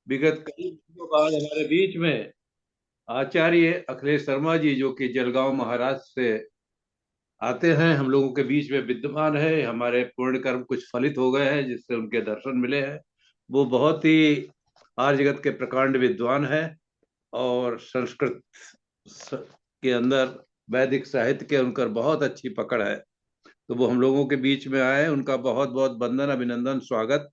विगत कई दिनों बाद हमारे बीच में आचार्य अखिलेश शर्मा जी, जो कि जलगांव महाराष्ट्र से आते हैं, हम लोगों के बीच में विद्यमान है। हमारे पूर्ण कर्म कुछ फलित हो गए हैं, जिससे उनके दर्शन मिले हैं। वो बहुत ही आर्य जगत के प्रकांड विद्वान है, और संस्कृत के अंदर वैदिक साहित्य के उनकर बहुत अच्छी पकड़ है। तो वो हम लोगों के बीच में आए, उनका बहुत बहुत वंदन, अभिनंदन, स्वागत,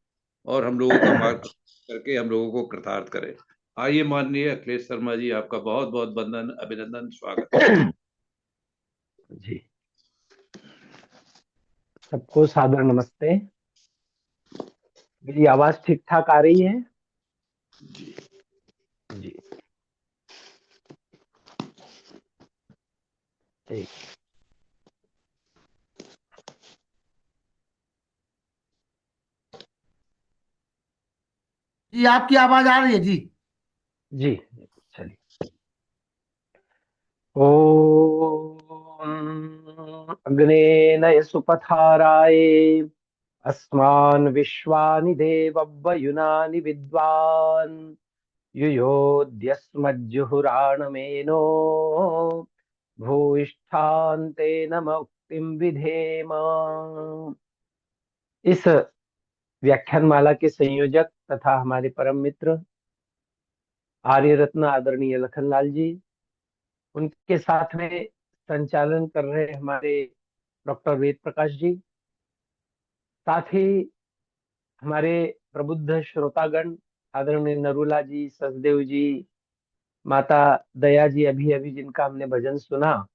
और हम लोगों का मार्ग करके हम लोगों को कृतार्थ करें। आइए माननीय अखिलेश शर्मा जी, आपका बहुत बहुत वंदन, अभिनंदन, स्वागत। जी, सबको सादर नमस्ते। मेरी आवाज ठीक ठाक आ रही है? जी। जी, ठीक। जी, आपकी आवाज आ रही है जी। जी, चलिए। ओम अग्नेय सुपथाराय अस्मान् विश्वानि देवव्युनानि विद्वान् युयोध्यस्मज्जुहुराणमेनो भूयिष्ठान्तेन मुक्तिं विधेम। इस व्याख्यान माला के संयोजक तथा हमारे परम मित्र आर्य रत्न आदरणीय लखनलाल जी, उनके साथ में संचालन कर रहे हमारे डॉक्टर वेद प्रकाश जी, साथ ही हमारे प्रबुद्ध श्रोतागण आदरणीय नरूला जी, सचदेव जी, माता दया जी, अभी अभी जिनका हमने भजन सुना,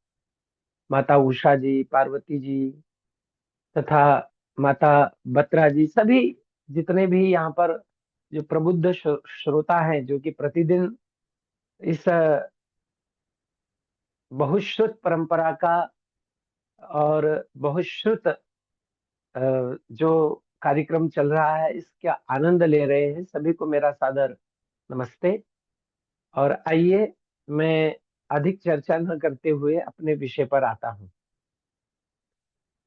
माता उषा जी, पार्वती जी, तथा माता बत्रा जी, सभी जितने भी यहाँ पर जो प्रबुद्ध श्रोता हैं, जो कि प्रतिदिन इस बहुश्रुत परंपरा का और बहुश्रुत जो कार्यक्रम चल रहा है, इसका आनंद ले रहे हैं, सभी को मेरा सादर नमस्ते। और आइए, मैं अधिक चर्चा न करते हुए अपने विषय पर आता हूँ।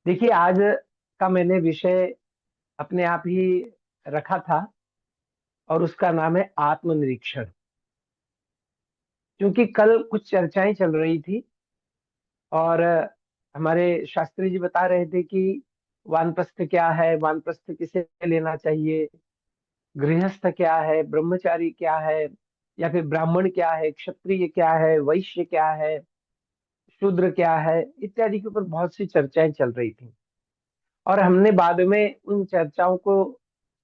देखिए, आज का मैंने विषय अपने आप ही रखा था, और उसका नाम है आत्मनिरीक्षण। क्योंकि कल कुछ चर्चाएं चल रही थी, और हमारे शास्त्री जी बता रहे थे कि वानप्रस्थ क्या है, वानप्रस्थ किसे लेना चाहिए, गृहस्थ क्या है, ब्रह्मचारी क्या है, या फिर ब्राह्मण क्या है, क्षत्रिय क्या है, वैश्य क्या है, शूद्र क्या है, इत्यादि के ऊपर बहुत सी चर्चाएं चल रही थी। और हमने बाद में उन चर्चाओं को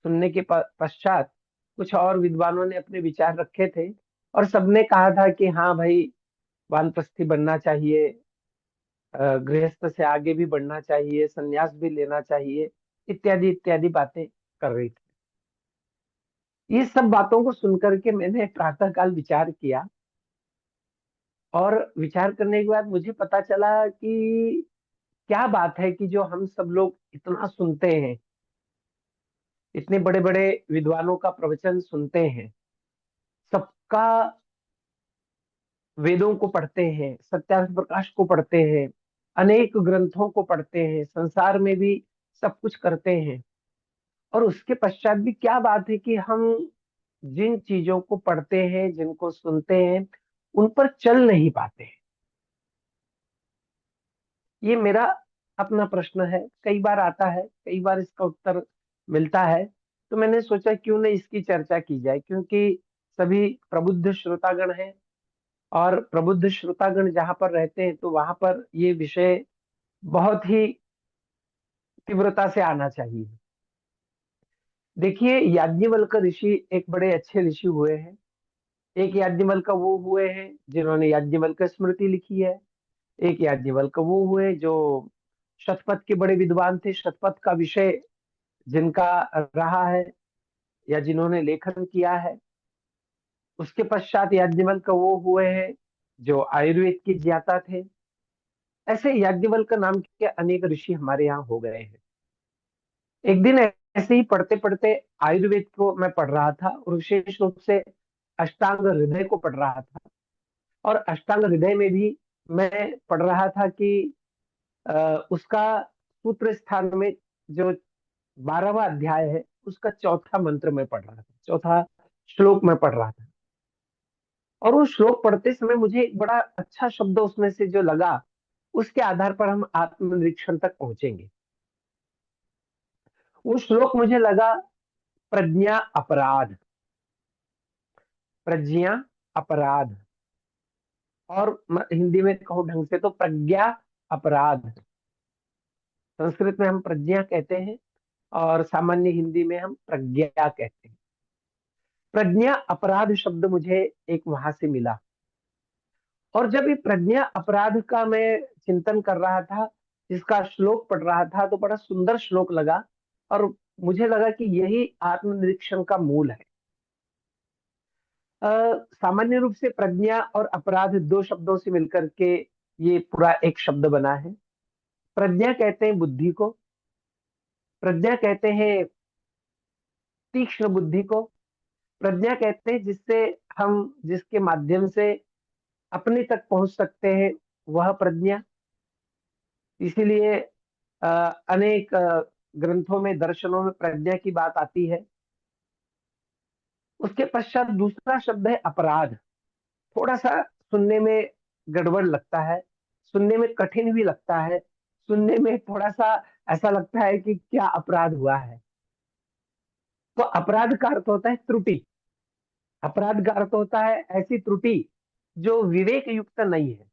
सुनने के पश्चात कुछ और विद्वानों ने अपने विचार रखे थे, और सबने कहा था कि हाँ भाई, वानप्रस्थी बनना चाहिए, गृहस्थ से आगे भी बढ़ना चाहिए, संन्यास भी लेना चाहिए, इत्यादि इत्यादि बातें कर रही थी। ये सब बातों को सुनकर के मैंने प्रातःकाल विचार किया, और विचार करने के बाद मुझे पता चला कि क्या बात है कि जो हम सब लोग इतना सुनते हैं, इतने बड़े बड़े विद्वानों का प्रवचन सुनते हैं, सबका वेदों को पढ़ते हैं, सत्यार्थ प्रकाश को पढ़ते हैं, अनेक ग्रंथों को पढ़ते हैं, संसार में भी सब कुछ करते हैं, और उसके पश्चात भी क्या बात है कि हम जिन चीजों को पढ़ते हैं, जिनको सुनते हैं, उन पर चल नहीं पाते हैं। ये मेरा अपना प्रश्न है, कई बार आता है, कई बार इसका उत्तर मिलता है। तो मैंने सोचा क्यों न इसकी चर्चा की जाए, क्योंकि सभी प्रबुद्ध श्रोतागण हैं, और प्रबुद्ध श्रोतागण जहां पर रहते हैं, तो वहां पर ये विषय बहुत ही तीव्रता से आना चाहिए। देखिए, याज्ञवल्क ऋषि एक बड़े अच्छे ऋषि हुए हैं। एक याज्ञवल्क वो हुए हैं जिन्होंने याज्ञवल्क स्मृति लिखी है। एक याज्ञवल्क वो हुए जो शतपथ के बड़े विद्वान थे, शतपथ का विषय जिनका रहा है, या जिन्होंने लेखन किया है। उसके पश्चात याज्ञवल्क वो हुए हैं जो आयुर्वेद के ज्ञाता थे। ऐसे याज्ञवल्क नाम के अनेक ऋषि हमारे यहाँ हो गए हैं। एक दिन ऐसे ही पढ़ते पढ़ते आयुर्वेद को मैं पढ़ रहा था, और विशेष रूप से अष्टांग हृदय को पढ़ रहा था। और अष्टांग हृदय में भी मैं पढ़ रहा था कि उसका सूत्र स्थान में जो 12वां अध्याय है, उसका चौथा मंत्र में पढ़ रहा था, चौथा श्लोक मैं पढ़ रहा था, और वो श्लोक पढ़ते समय मुझे एक बड़ा अच्छा शब्द उसमें से जो लगा, उसके आधार पर हम आत्मनिरीक्षण तक पहुंचेंगे। वो श्लोक मुझे लगा, प्रज्ञा अपराध। प्रज्ञा अपराध, और हिंदी में कहूँ ढंग से तो प्रज्ञा अपराध। संस्कृत में हम प्रज्ञा कहते हैं, और सामान्य हिंदी में हम प्रज्ञा कहते हैं। प्रज्ञा अपराध शब्द मुझे एक वहां से मिला, और जब ये प्रज्ञा अपराध का मैं चिंतन कर रहा था, इसका श्लोक पढ़ रहा था, तो बड़ा सुंदर श्लोक लगा, और मुझे लगा कि यही आत्मनिरीक्षण का मूल है। सामान्य रूप से प्रज्ञा और अपराध दो शब्दों से मिलकर के ये पूरा एक शब्द बना है। प्रज्ञा कहते हैं बुद्धि को, प्रज्ञा कहते हैं तीक्ष्ण बुद्धि को, प्रज्ञा कहते हैं जिससे हम, जिसके माध्यम से अपने तक पहुंच सकते हैं, वह प्रज्ञा। इसीलिए अ, अनेक ग्रंथों में, दर्शनों में प्रज्ञा की बात आती है। उसके पश्चात दूसरा शब्द है अपराध। थोड़ा सा सुनने में गड़बड़ लगता है, सुनने में कठिन भी लगता है, सुनने में थोड़ा सा ऐसा लगता है कि क्या अपराध हुआ है। तो अपराध का अर्थ होता है त्रुटि। अपराध का अर्थ होता है ऐसी त्रुटि जो विवेक युक्त नहीं है,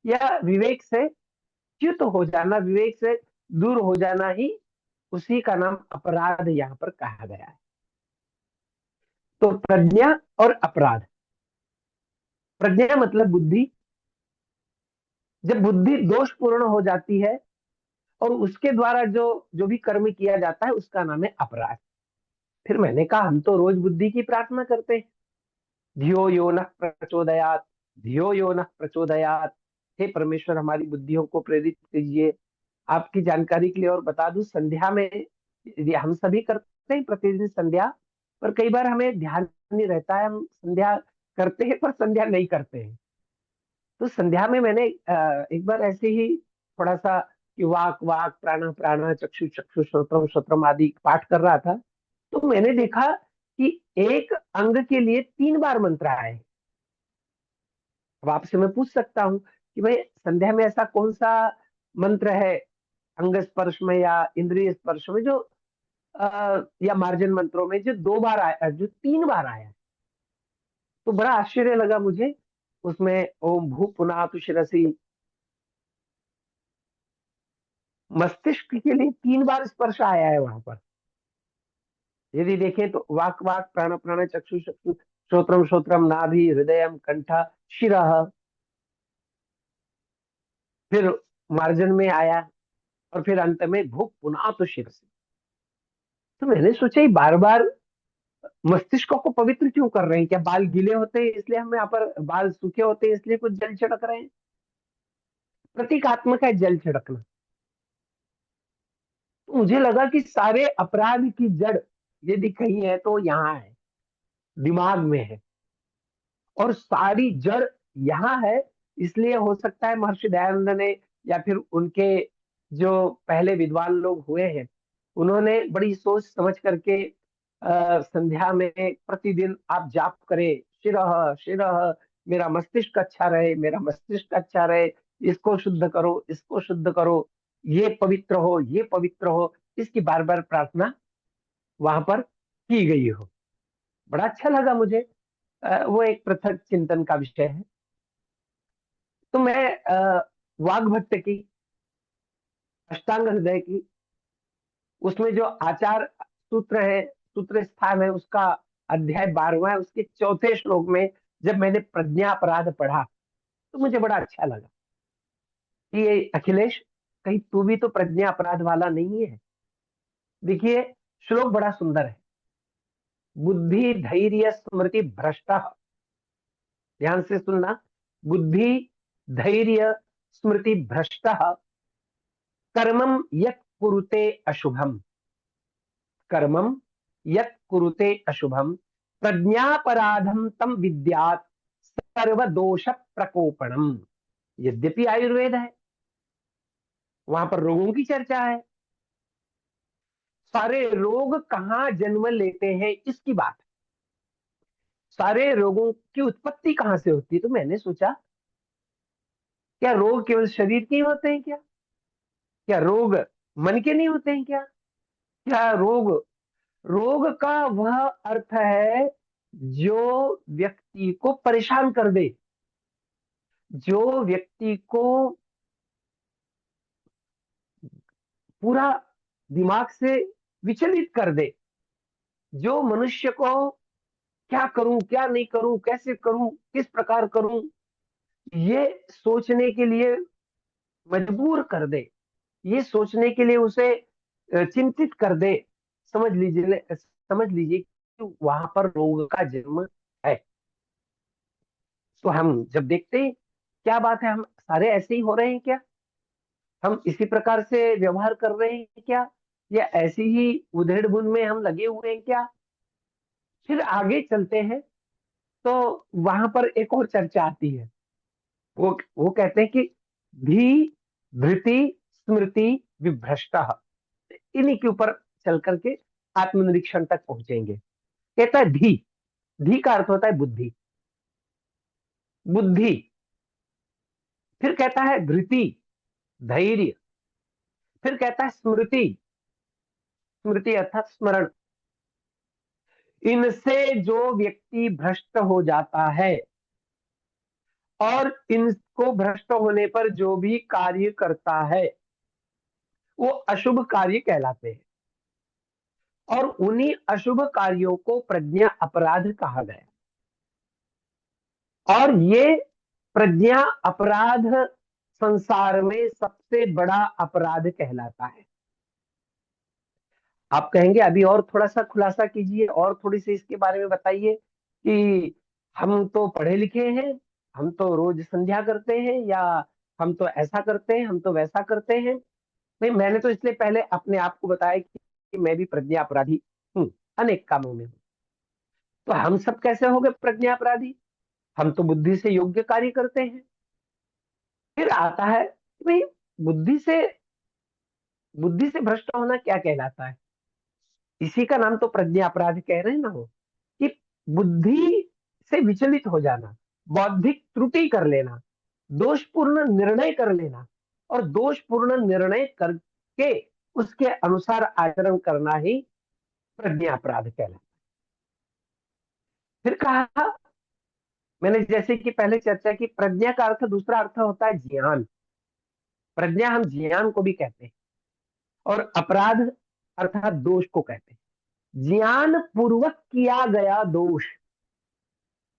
या विवेक से च्युत हो जाना, विवेक से दूर हो जाना ही, उसी का नाम अपराध यहाँ पर कहा गया है। तो प्रज्ञा और अपराध। प्रज्ञा मतलब बुद्धि। जब बुद्धि दोषपूर्ण हो जाती है, और उसके द्वारा जो जो भी कर्म किया जाता है, उसका नाम है अपराध। फिर मैंने कहा, हम तो रोज बुद्धि की प्रार्थना करते हैं, धियो यो न प्रचोदयात, धियो यो न प्रचोदयात। हे परमेश्वर, हमारी बुद्धियों को प्रेरित कीजिए। आपकी जानकारी के लिए और बता दूं, संध्या में यदि हम सभी करते हैं प्रतिदिन संध्या, पर कई बार हमें ध्यान नहीं रहता है, हम संध्या करते हैं पर संध्या नहीं करते हैं। तो संध्या में मैंने एक बार ऐसे ही थोड़ा सा कि वाक वाक प्राण प्राण चक्षु चक्षु श्रोत्रम श्रोत्रम आदि पाठ कर रहा था, तो मैंने देखा कि एक अंग के लिए 3 बार मंत्र आए। अब आपसे मैं पूछ सकता हूँ कि भाई, संध्या में ऐसा कौन सा मंत्र है, अंग स्पर्श में या इंद्रिय स्पर्श में, जो या मार्जन मंत्रों में जो 2 बार आया, जो 3 बार आया। तो बड़ा आश्चर्य लगा मुझे उसमें, ओम भू पुनातु शिरसी। मस्तिष्क के लिए 3 बार स्पर्श आया है वहां पर। यदि देखें तो वाक वाक प्राण प्राण चक्षु चक्षु श्रोत्रम श्रोत्रम नाभि हृदयम कंठ शिरः, फिर मार्जन में आया, और फिर अंत में भूख पुनः तो शिर से। तो मैंने सोचा, बार बार मस्तिष्क को पवित्र क्यों कर रहे हैं? क्या बाल गीले होते हैं इसलिए हम यहाँ पर, बाल सूखे होते हैं इसलिए कुछ जल छिड़क रहे हैं? प्रतीकात्मक है जल छिड़कना। तो मुझे लगा कि सारे अपराध की जड़ यदि कहीं है तो यहाँ है, दिमाग में है, और सारी जड़ यहाँ है। इसलिए हो सकता है महर्षि दयानंद ने, या फिर उनके जो पहले विद्वान लोग हुए हैं, उन्होंने बड़ी सोच समझ करके संध्या में प्रतिदिन आप जाप करें, शिरः शिरः, मेरा मस्तिष्क अच्छा रहे, मेरा मस्तिष्क अच्छा रहे, इसको शुद्ध करो, इसको शुद्ध करो, ये पवित्र हो, ये पवित्र हो, इसकी बार बार प्रार्थना वहां पर की गई हो। बड़ा अच्छा लगा मुझे। वो एक पृथक चिंतन का विषय है। तो मैं वाग्भट की अष्टांग हृदय की, उसमें जो आचार सूत्र है, सूत्र स्थान है, उसका अध्याय 12वां है, उसके चौथे श्लोक में जब मैंने प्रज्ञा अपराध पढ़ा, तो मुझे बड़ा अच्छा लगा कि ये अखिलेश, कहीं तू भी तो प्रज्ञा अपराध वाला नहीं है। देखिए, श्लोक बड़ा सुंदर है। बुद्धि धैर्य स्मृति भ्रष्ट, ध्यान से सुनना, बुद्धि धैर्य स्मृति भ्रष्ट, कर्मम यत् कुरुते अशुभम, कर्मम यत् कुरुते अशुभम, प्रज्ञापराधम तम विद्यात सर्वदोष प्रकोपणम। यद्यपि आयुर्वेद है, वहां पर रोगों की चर्चा है, सारे रोग कहाँ जन्म लेते हैं इसकी बात है। सारे रोगों की उत्पत्ति कहाँ से होती है? तो मैंने सोचा, क्या रोग केवल शरीर के ही होते हैं क्या? क्या रोग मन के नहीं होते हैं क्या? क्या रोग, रोग का वह अर्थ है जो व्यक्ति को परेशान कर दे, जो व्यक्ति को पूरा दिमाग से विचलित कर दे, जो मनुष्य को क्या करूं, क्या नहीं करूं, कैसे करूं, किस प्रकार करूं, ये सोचने के लिए मजबूर कर दे, ये सोचने के लिए उसे चिंतित कर दे। समझ लीजिए कि वहां पर रोग का जन्म है। तो हम जब देखते हैं, क्या बात है, हम सारे ऐसे ही हो रहे हैं क्या? हम इसी प्रकार से व्यवहार कर रहे हैं क्या? या ऐसी ही उधेड़ बुन में हम लगे हुए हैं क्या? फिर आगे चलते हैं तो वहां पर एक और चर्चा आती है। वो कहते हैं कि धी, धृति, स्मृति, विभ्रष्ट, इन्हीं के ऊपर चल करके आत्मनिरीक्षण तक पहुंचेंगे। कहता है धी, धी का अर्थ होता है बुद्धि, बुद्धि। फिर कहता है धृति, धैर्य। फिर कहता है स्मृति, स्मृति अर्थात स्मरण। इनसे जो व्यक्ति भ्रष्ट हो जाता है, और इनको भ्रष्ट होने पर जो भी कार्य करता है, वो अशुभ कार्य कहलाते हैं। और उन्हीं अशुभ कार्यों को प्रज्ञा अपराध कहा गया। और ये प्रज्ञा अपराध संसार में सबसे बड़ा अपराध कहलाता है। आप कहेंगे अभी और थोड़ा सा खुलासा कीजिए, और थोड़ी सी इसके बारे में बताइए कि हम तो पढ़े लिखे हैं, हम तो रोज संध्या करते हैं, या हम तो ऐसा करते हैं, हम तो वैसा करते हैं। नहीं, मैंने तो इसलिए पहले अपने आप को बताया कि मैं भी प्रज्ञा अपराधी हूँ, अनेक कामों में हूँ। तो हम सब कैसे हो गए प्रज्ञा अपराधी? हम तो बुद्धि से योग्य कार्य करते हैं। फिर आता है कि भाई, बुद्धि से बुद्धि से भ्रष्ट होना क्या कहलाता है? इसी का नाम तो प्रज्ञा अपराध कह रहे हैं ना वो, कि बुद्धि से विचलित हो जाना, बौद्धिक त्रुटि कर लेना, दोषपूर्ण निर्णय कर लेना, और दोषपूर्ण निर्णय करके उसके अनुसार आचरण करना ही प्रज्ञा अपराध कहलाता है। फिर कहा मैंने, जैसे कि पहले चर्चा की, प्रज्ञा का अर्थ, दूसरा अर्थ होता है ज्ञान। प्रज्ञा हम ज्ञान को भी कहते हैं, और अपराध अर्थात दोष को कहते हैं। ज्ञान पूर्वक किया गया दोष।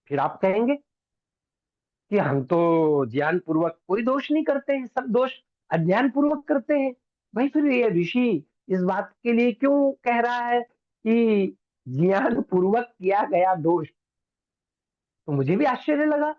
फिर आप कहेंगे कि हम तो ज्ञान पूर्वक कोई दोष नहीं करते हैं, सब दोष अज्ञान पूर्वक करते हैं। भाई, फिर ये ऋषि इस बात के लिए क्यों कह रहा है कि ज्ञान पूर्वक किया गया दोष? तो मुझे भी आश्चर्य लगा।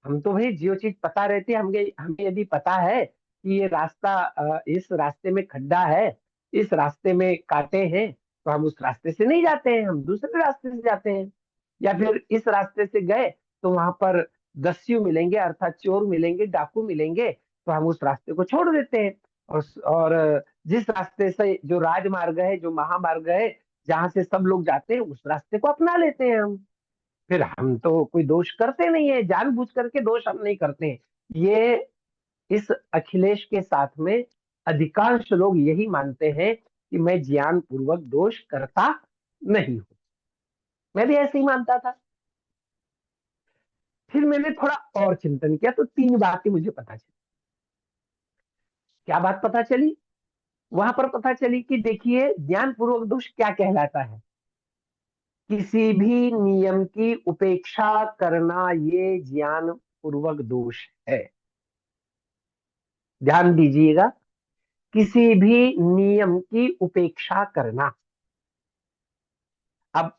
हम तो भाई जो चीज पता रहती है, हमें हमें यदि पता है कि ये रास्ता, इस रास्ते में खड्डा है, इस रास्ते में कांटे हैं, तो हम उस रास्ते से नहीं जाते हैं, हम दूसरे रास्ते से जाते हैं। या फिर इस रास्ते से गए तो वहां पर दस्यु मिलेंगे, अर्थात चोर मिलेंगे, डाकू मिलेंगे, तो हम उस रास्ते को छोड़ देते हैं। और जिस रास्ते से, जो राजमार्ग है, जो महामार्ग है, जहां से सब लोग जाते हैं, उस रास्ते को अपना लेते हैं हम। फिर हम तो कोई दोष करते नहीं है, जानबूझ करके दोष हम नहीं करते हैं। ये इस अखिलेश के साथ में अधिकांश लोग यही मानते हैं कि मैं ज्ञान पूर्वक दोष करता नहीं हूं। मैं भी ऐसे ही मानता था। फिर मैंने थोड़ा और चिंतन किया तो तीन बातें मुझे पता चली। क्या बात पता चली? वहां पर पता चली कि देखिए, ज्ञान पूर्वक दोष क्या कहलाता है? किसी भी नियम की उपेक्षा करना, ये ज्ञान पूर्वक दोष है। ध्यान दीजिएगा, किसी भी नियम की उपेक्षा करना। अब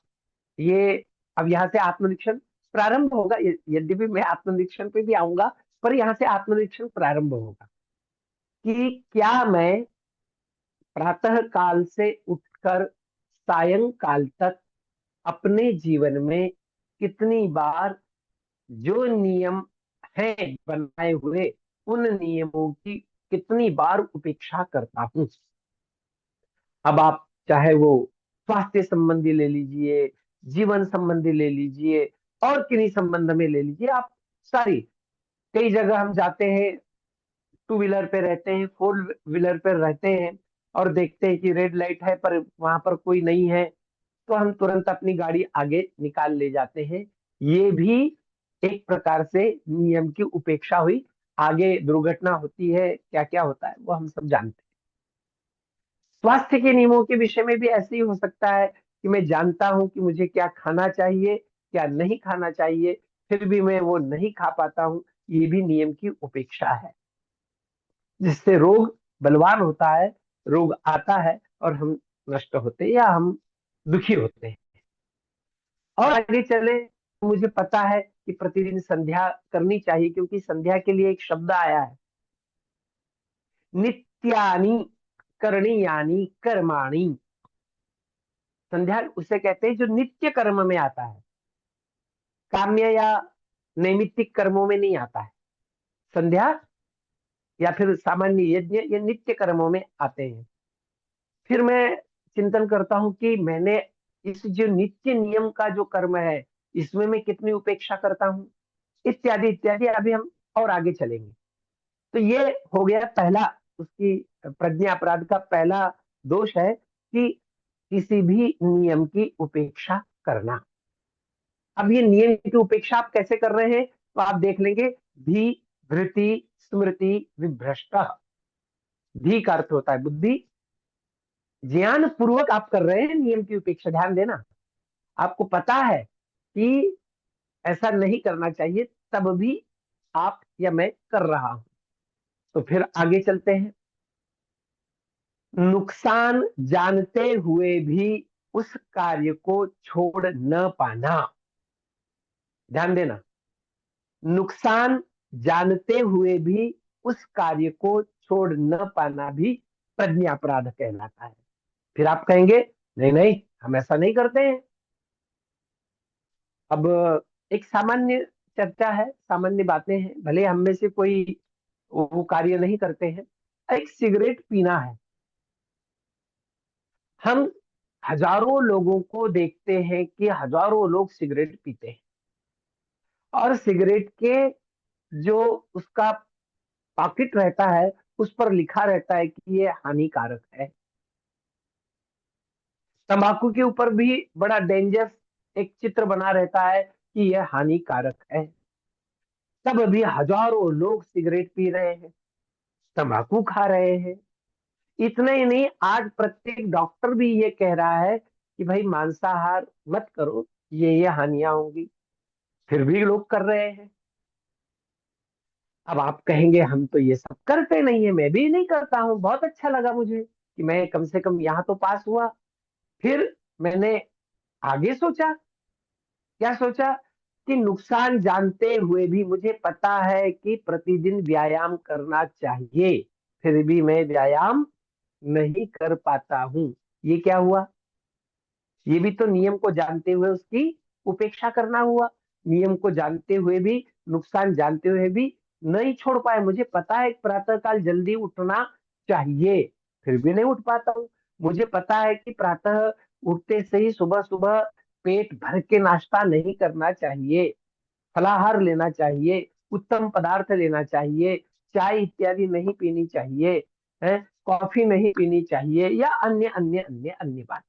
ये अब यहाँ से आत्मनिरीक्षण प्रारंभ होगा। यद्यपि मैं आत्मनिरीक्षण पे भी आऊंगा, पर यहाँ से आत्मनिरीक्षण प्रारंभ होगा कि क्या मैं प्रातः काल से उठकर सायंकाल तक अपने जीवन में कितनी बार जो नियम है बनाए हुए, उन नियमों की कितनी बार उपेक्षा करता हूं। अब आप चाहे वो स्वास्थ्य संबंधी ले लीजिए, जीवन संबंधी ले लीजिए, और किन्हीं संबंध में ले लीजिए आप सारी। कई जगह हम जाते हैं, टू व्हीलर पे रहते हैं, फोर व्हीलर पे रहते हैं, और देखते हैं कि रेड लाइट है पर वहां पर कोई नहीं है, तो हम तुरंत अपनी गाड़ी आगे निकाल ले जाते हैं। ये भी एक प्रकार से नियम की उपेक्षा हुई। आगे दुर्घटना होती है, क्या क्या होता है वो हम सब जानते हैं। स्वास्थ्य के नियमों के विषय में भी ऐसे ही हो सकता है कि मैं जानता हूं कि मुझे क्या खाना चाहिए, क्या नहीं खाना चाहिए, फिर भी मैं वो नहीं खा पाता हूँ। ये भी नियम की उपेक्षा है, जिससे रोग बलवान होता है, रोग आता है और हम नष्ट होते हैं या हम दुखी होते हैं। और आगे चले तो मुझे पता है कि प्रतिदिन संध्या करनी चाहिए, क्योंकि संध्या के लिए एक शब्द आया है, नित्यानि करणीयानि कर्माणि। संध्या उसे कहते हैं जो नित्य कर्म में आता है, काम्य या नैमित्तिक कर्मों में नहीं आता है। संध्या या फिर सामान्य यज्ञ ये नित्य कर्मों में आते हैं। फिर मैं चिंतन करता हूं कि मैंने इस जो नित्य नियम का जो कर्म है, इसमें मैं कितनी उपेक्षा करता हूँ, इत्यादि इत्यादि। अभी हम और आगे चलेंगे। तो ये हो गया पहला, उसकी प्रज्ञा अपराध का पहला दोष है कि किसी भी नियम की उपेक्षा करना। अब ये नियम की उपेक्षा आप कैसे कर रहे हैं, तो आप देख लेंगे। धी, धृति, स्मृति, विभ्रष्ट। धी का अर्थ होता है बुद्धि। ज्ञान पूर्वक आप कर रहे हैं नियम की उपेक्षा, ध्यान देना। आपको पता है कि ऐसा नहीं करना चाहिए, तब भी आप या मैं कर रहा हूं। तो फिर आगे चलते हैं। नुकसान जानते हुए भी उस कार्य को छोड़ न पाना। ध्यान देना, नुकसान जानते हुए भी उस कार्य को छोड़ न पाना भी प्रज्ञा अपराध कहलाता है। फिर आप कहेंगे नहीं नहीं, हम ऐसा नहीं करते हैं। अब एक सामान्य चर्चा है, सामान्य बातें हैं, भले हम में से कोई वो कार्य नहीं करते हैं। एक सिगरेट पीना है। हम हजारों लोगों को देखते हैं कि हजारों लोग सिगरेट पीते हैं, और सिगरेट के जो उसका पॉकेट रहता है उस पर लिखा रहता है कि ये हानिकारक है। तंबाकू के ऊपर भी बड़ा डेंजरस एक चित्र बना रहता है कि यह हानिकारक है। तब भी हजारों लोग सिगरेट पी रहे हैं, तंबाकू खा रहे हैं। इतना ही नहीं, आज प्रत्येक डॉक्टर भी ये कह रहा है कि भाई मांसाहार मत करो, ये हानियां होंगी। फिर भी लोग कर रहे हैं। अब आप कहेंगे हम तो ये सब करते नहीं है, मैं भी नहीं करता हूँ। बहुत अच्छा लगा मुझे कि मैं कम से कम यहाँ तो पास हुआ। फिर मैंने आगे सोचा, क्या सोचा कि नुकसान जानते हुए भी मुझे पता है कि प्रतिदिन व्यायाम करना चाहिए, फिर भी मैं व्यायाम नहीं कर पाता हूँ। ये क्या हुआ? ये भी तो नियम को जानते हुए उसकी उपेक्षा करना हुआ। नियम को जानते हुए भी, नुकसान जानते हुए भी नहीं छोड़ पाए। मुझे पता है प्रातः काल जल्दी उठना चाहिए, फिर भी नहीं उठ पाता हूँ। मुझे पता है कि प्रातः उठते से ही सुबह सुबह पेट भर के नाश्ता नहीं करना चाहिए, फलाहार लेना चाहिए, उत्तम पदार्थ लेना चाहिए, चाय इत्यादि नहीं पीनी चाहिए, है कॉफी नहीं पीनी चाहिए, या अन्य अन्य अन्य अन्य बात।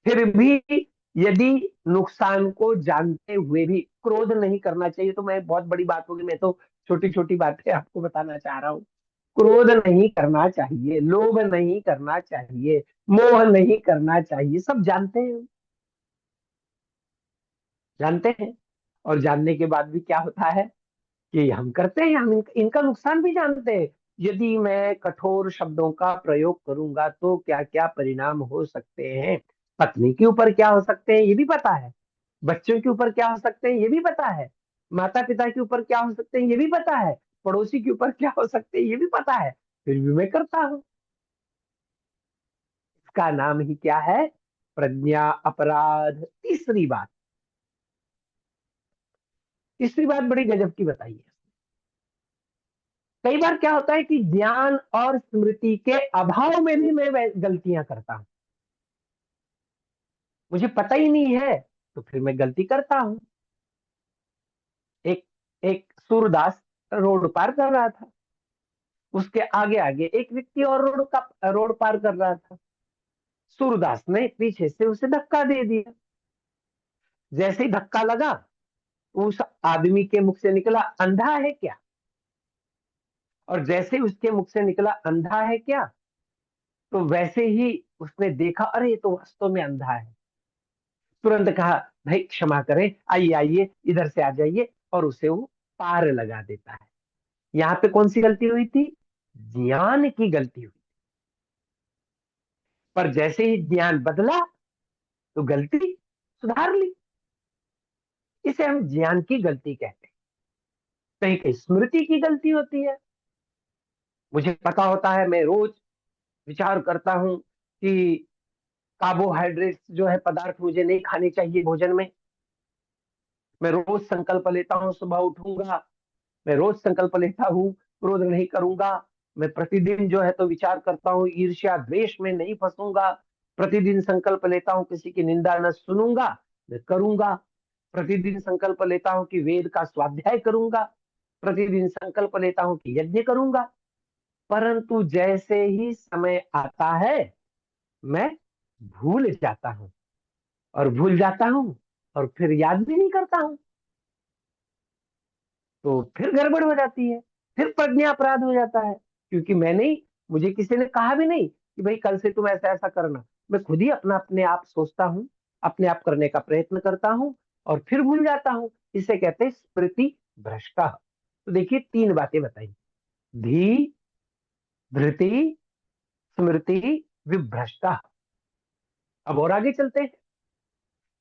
फिर भी यदि नुकसान को जानते हुए भी क्रोध नहीं करना चाहिए, तो मैं बहुत बड़ी बात होगी, मैं तो छोटी छोटी बातें आपको बताना चाह रहा हूँ। क्रोध नहीं करना चाहिए, लोभ नहीं करना चाहिए, मोह नहीं करना चाहिए, सब जानते हैं, जानते हैं। और जानने के बाद भी क्या होता है कि हम करते हैं, हम इनका नुकसान भी जानते हैं। यदि मैं कठोर शब्दों का प्रयोग करूंगा तो क्या क्या परिणाम हो सकते हैं, पत्नी के ऊपर क्या हो सकते हैं ये भी पता है, बच्चों के ऊपर क्या हो सकते हैं ये भी पता है, माता पिता के ऊपर क्या हो सकते हैं ये भी पता है, पड़ोसी के ऊपर क्या हो सकते हैं ये भी पता है, फिर भी मैं करता हूँ। इसका नाम ही क्या है? प्रज्ञा अपराध। तीसरी बात, तीसरी बात बड़ी गजब की बताई है। कई बार क्या होता है कि ज्ञान और स्मृति के अभाव में भी मैं गलतियां करता हूं, मुझे पता ही नहीं है। तो फिर मैं गलती करता हूँ। एक एक सूरदास रोड पार कर रहा था, उसके आगे आगे एक व्यक्ति और रोड पार कर रहा था। सूरदास ने पीछे से उसे धक्का दे दिया। जैसे ही धक्का लगा, उस आदमी के मुख से निकला, अंधा है क्या? और जैसे ही उसके मुख से निकला, अंधा है क्या, तो वैसे ही उसने देखा, अरे ये तो वास्तव में अंधा है। तुरंत कहा, भाई क्षमा करें, आइए आइए इधर से आ जाइए, और उसे वो पार लगा देता है। यहाँ पे कौन सी गलती हुई थी? ज्ञान की गलती हुई। पर जैसे ही ज्ञान बदला, तो गलती सुधार ली। इसे हम ज्ञान की गलती कहते हैं। कहीं कहीं स्मृति की गलती होती है। मुझे पता होता है, मैं रोज विचार करता हूं कि कार्बोहाइड्रेट्स जो है पदार्थ मुझे नहीं खाने चाहिए भोजन में। मैं रोज संकल्प लेता हूँ, सुबह उठूंगा, मैं रोज संकल्प लेता हूँ, क्रोध नहीं करूंगा। मैं प्रतिदिन जो है तो विचार करता हूँ, ईर्ष्या द्वेष में नहीं फंसूंगा। प्रतिदिन संकल्प लेता हूँ, किसी की निंदा न सुनूंगा, मैं करूंगा। प्रतिदिन संकल्प लेता हूँ कि वेद का स्वाध्याय करूंगा। प्रतिदिन संकल्प लेता हूँ कि यज्ञ करूंगा। परंतु जैसे ही समय आता है, मैं भूल जाता हूँ, और भूल जाता हूँ, और फिर याद भी नहीं करता हूँ। तो फिर गड़बड़ हो जाती है, फिर प्रज्ञा अपराध हो जाता है। क्योंकि मैंने ही, मुझे किसी ने कहा भी नहीं कि भाई कल से तुम ऐसा ऐसा करना। मैं खुद ही अपने आप सोचता हूँ, अपने आप करने का प्रयत्न करता हूँ, और फिर भूल जाता हूँ। इसे कहते हैं स्मृति भ्रष्टा। तो देखिए, तीन बातें बताई: धी, धृति, स्मृति विभ्रष्टा। अब और आगे चलते हैं।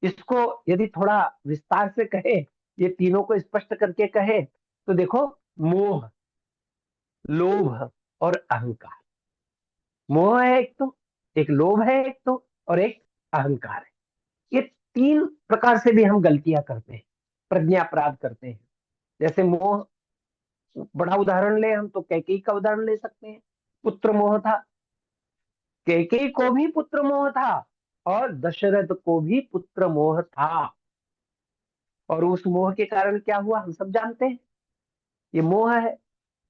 इसको यदि थोड़ा विस्तार से कहे, ये तीनों को स्पष्ट करके कहे, तो देखो, मोह, लोभ और अहंकार। मोह है एक तो, एक लोभ है एक तो, और एक अहंकार है। ये तीन प्रकार से भी हम गलतियां करते हैं, प्रज्ञा अपराध करते हैं। जैसे मोह, बड़ा उदाहरण ले हम तो कैकेयी का उदाहरण ले सकते हैं। पुत्र मोह था, कैकेयी को भी पुत्र मोह था, और दशरथ को भी पुत्र मोह था। और उस मोह के कारण क्या हुआ हम सब जानते हैं। ये मोह है।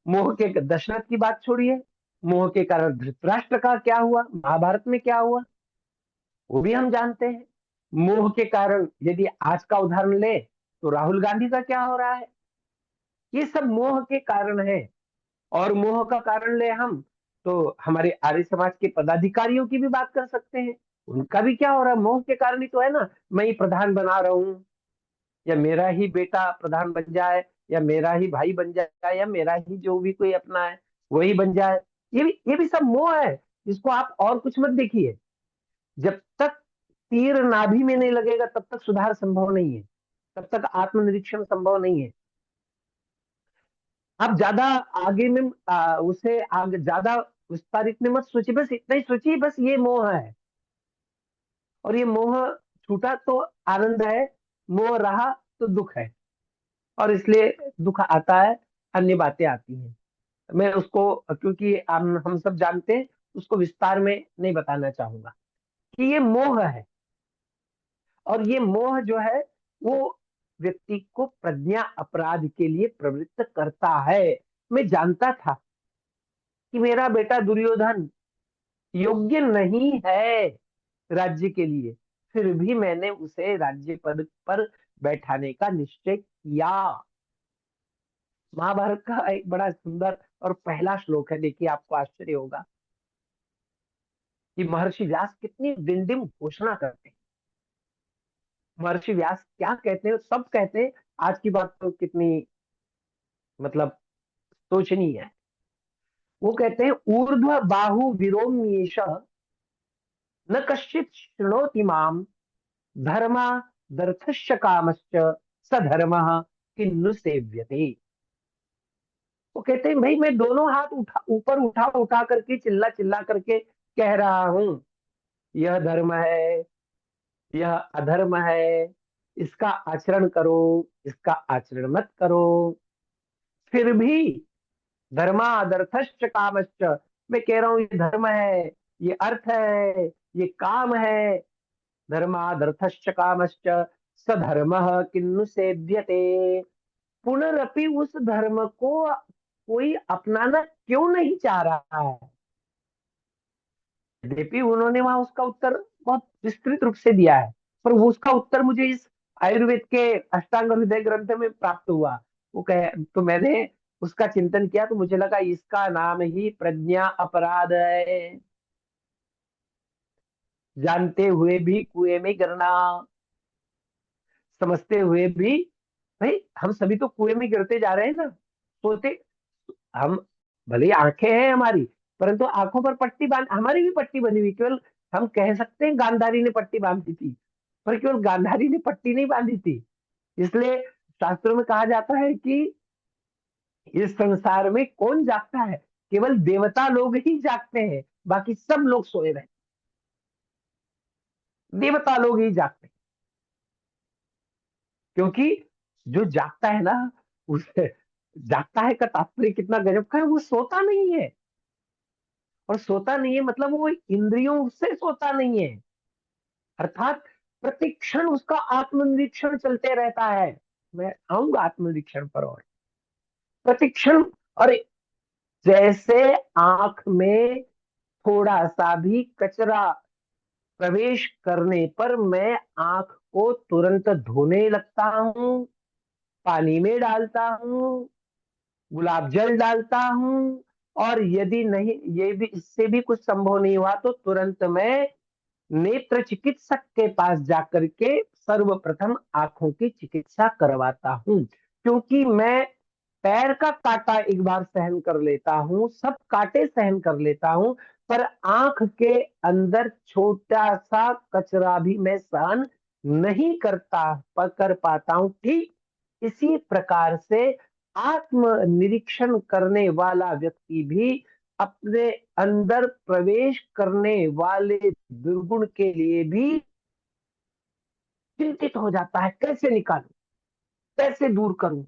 मोह के दशरथ की बात छोड़िए, मोह के कारण धृतराष्ट्र का क्या हुआ, महाभारत में क्या हुआ, वो भी हम जानते हैं। मोह के कारण यदि आज का उदाहरण ले, तो राहुल गांधी का क्या हो रहा है। ये सब मोह के कारण है। और मोह का कारण ले हम, तो हमारे आर्य समाज के पदाधिकारियों की भी बात कर सकते हैं। उनका भी क्या हो रहा है, मोह के कारण ही तो है ना। मैं ही प्रधान बना रहा हूँ, या मेरा ही बेटा प्रधान बन जाए, या मेरा ही भाई बन जाए, या मेरा ही जो भी कोई अपना है वही बन जाए। ये भी सब मोह है। इसको आप और कुछ मत देखिए। जब तक तीर नाभि में नहीं लगेगा, तब तक सुधार संभव नहीं है, तब तक आत्मनिरीक्षण संभव नहीं है। आप ज्यादा आगे में उसे आगे ज्यादा विस्तारित में मत सोचिए, बस इतना ही सोचिए, बस ये मोह है। और ये मोह छूटा तो आनंद है, मोह रहा तो दुख है। और इसलिए दुख आता है, अन्य बातें आती हैं। मैं उसको, क्योंकि हम सब जानते हैं, उसको विस्तार में नहीं बताना चाहूंगा कि ये मोह है। और ये मोह जो है, वो व्यक्ति को प्रज्ञा अपराध के लिए प्रवृत्त करता है। मैं जानता था कि मेरा बेटा दुर्योधन योग्य नहीं है राज्य के लिए, फिर भी मैंने उसे राज्य पद पर बैठाने का निश्चय किया। महाभारत का एक बड़ा सुंदर और पहला श्लोक है, देखिए आपको आश्चर्य होगा कि महर्षि व्यास कितनी डिंडिम घोषणा करते हैं। महर्षि व्यास क्या कहते हैं, सब कहते हैं। आज की बात तो कितनी, मतलब, सोचनीय है। वो कहते हैं, ऊर्ध्व बाहु विरोम्येश न कश्चित शृणोति माम, धर्मा दर्थश्च कामश्च सधर्म किन्नु सेव्यते। वो कहते हैं, भाई मैं दोनों हाथ ऊपर उठा उठा करके, चिल्ला चिल्ला करके कह रहा हूं, यह धर्म है, यह अधर्म है, इसका आचरण करो, इसका आचरण मत करो। फिर भी धर्मादर्थश्च कामश्च, मैं कह रहा हूं ये धर्म है, ये अर्थ है, ये काम है। धर्मादर्थश्च कामश्च सधर्म किन्नु सेव्यते। पुनरपि उस धर्म को कोई अपनाना क्यों नहीं चाह रहा है? यद्यपि उन्होंने वहां उसका उत्तर बहुत विस्तृत रूप से दिया है, पर वो उसका उत्तर मुझे इस आयुर्वेद के अष्टांग हृदय ग्रंथ में प्राप्त हुआ। वो कह तो मैंने उसका चिंतन किया तो मुझे लगा इसका नाम ही प्रज्ञा अपराध है। जानते हुए भी कुएं में गिरना, समझते हुए भी। भाई हम सभी तो कुएं में गिरते जा रहे हैं ना, सोते। हम भले ही आंखें हैं हमारी, परंतु आंखों पर पट्टी बांध, हमारी भी पट्टी बनी हुई। केवल हम कह सकते हैं गांधारी ने पट्टी बांधी थी, पर केवल गांधारी ने पट्टी नहीं बांधी थी। इसलिए शास्त्रों में कहा जाता है कि इस संसार में कौन जागता है? केवल देवता लोग ही जागते हैं, बाकी सब लोग सोए रहे। देवता लोग ही जागते हैं, क्योंकि जो जागता है ना, उसे जागता है का तात्पर्य कितना गजब का है, वो सोता नहीं है। और सोता नहीं है मतलब वो इंद्रियों से सोता नहीं है, अर्थात प्रतिक्षण उसका आत्मनिरीक्षण चलते रहता है। मैं आऊंगा आत्मनिरीक्षण पर। और प्रतिक्षण, और जैसे आंख में थोड़ा सा भी कचरा प्रवेश करने पर मैं आंख को तुरंत धोने लगता हूँ, पानी में डालता हूँ, गुलाब जल डालता हूँ। और यदि नहीं, ये भी, इससे भी कुछ संभव नहीं हुआ तो तुरंत मैं नेत्र चिकित्सक के पास जाकर के सर्वप्रथम आंखों की चिकित्सा करवाता हूँ। क्योंकि मैं पैर का कांटा एक बार सहन कर लेता हूँ, सब कांटे सहन कर लेता हूँ, पर आंख के अंदर छोटा सा कचरा भी मैं सहन नहीं कर पाता हूँ। ठीक इसी प्रकार से आत्म निरीक्षण करने वाला व्यक्ति भी अपने अंदर प्रवेश करने वाले दुर्गुण के लिए भी चिंतित हो जाता है। कैसे निकालूं, कैसे दूर करूं,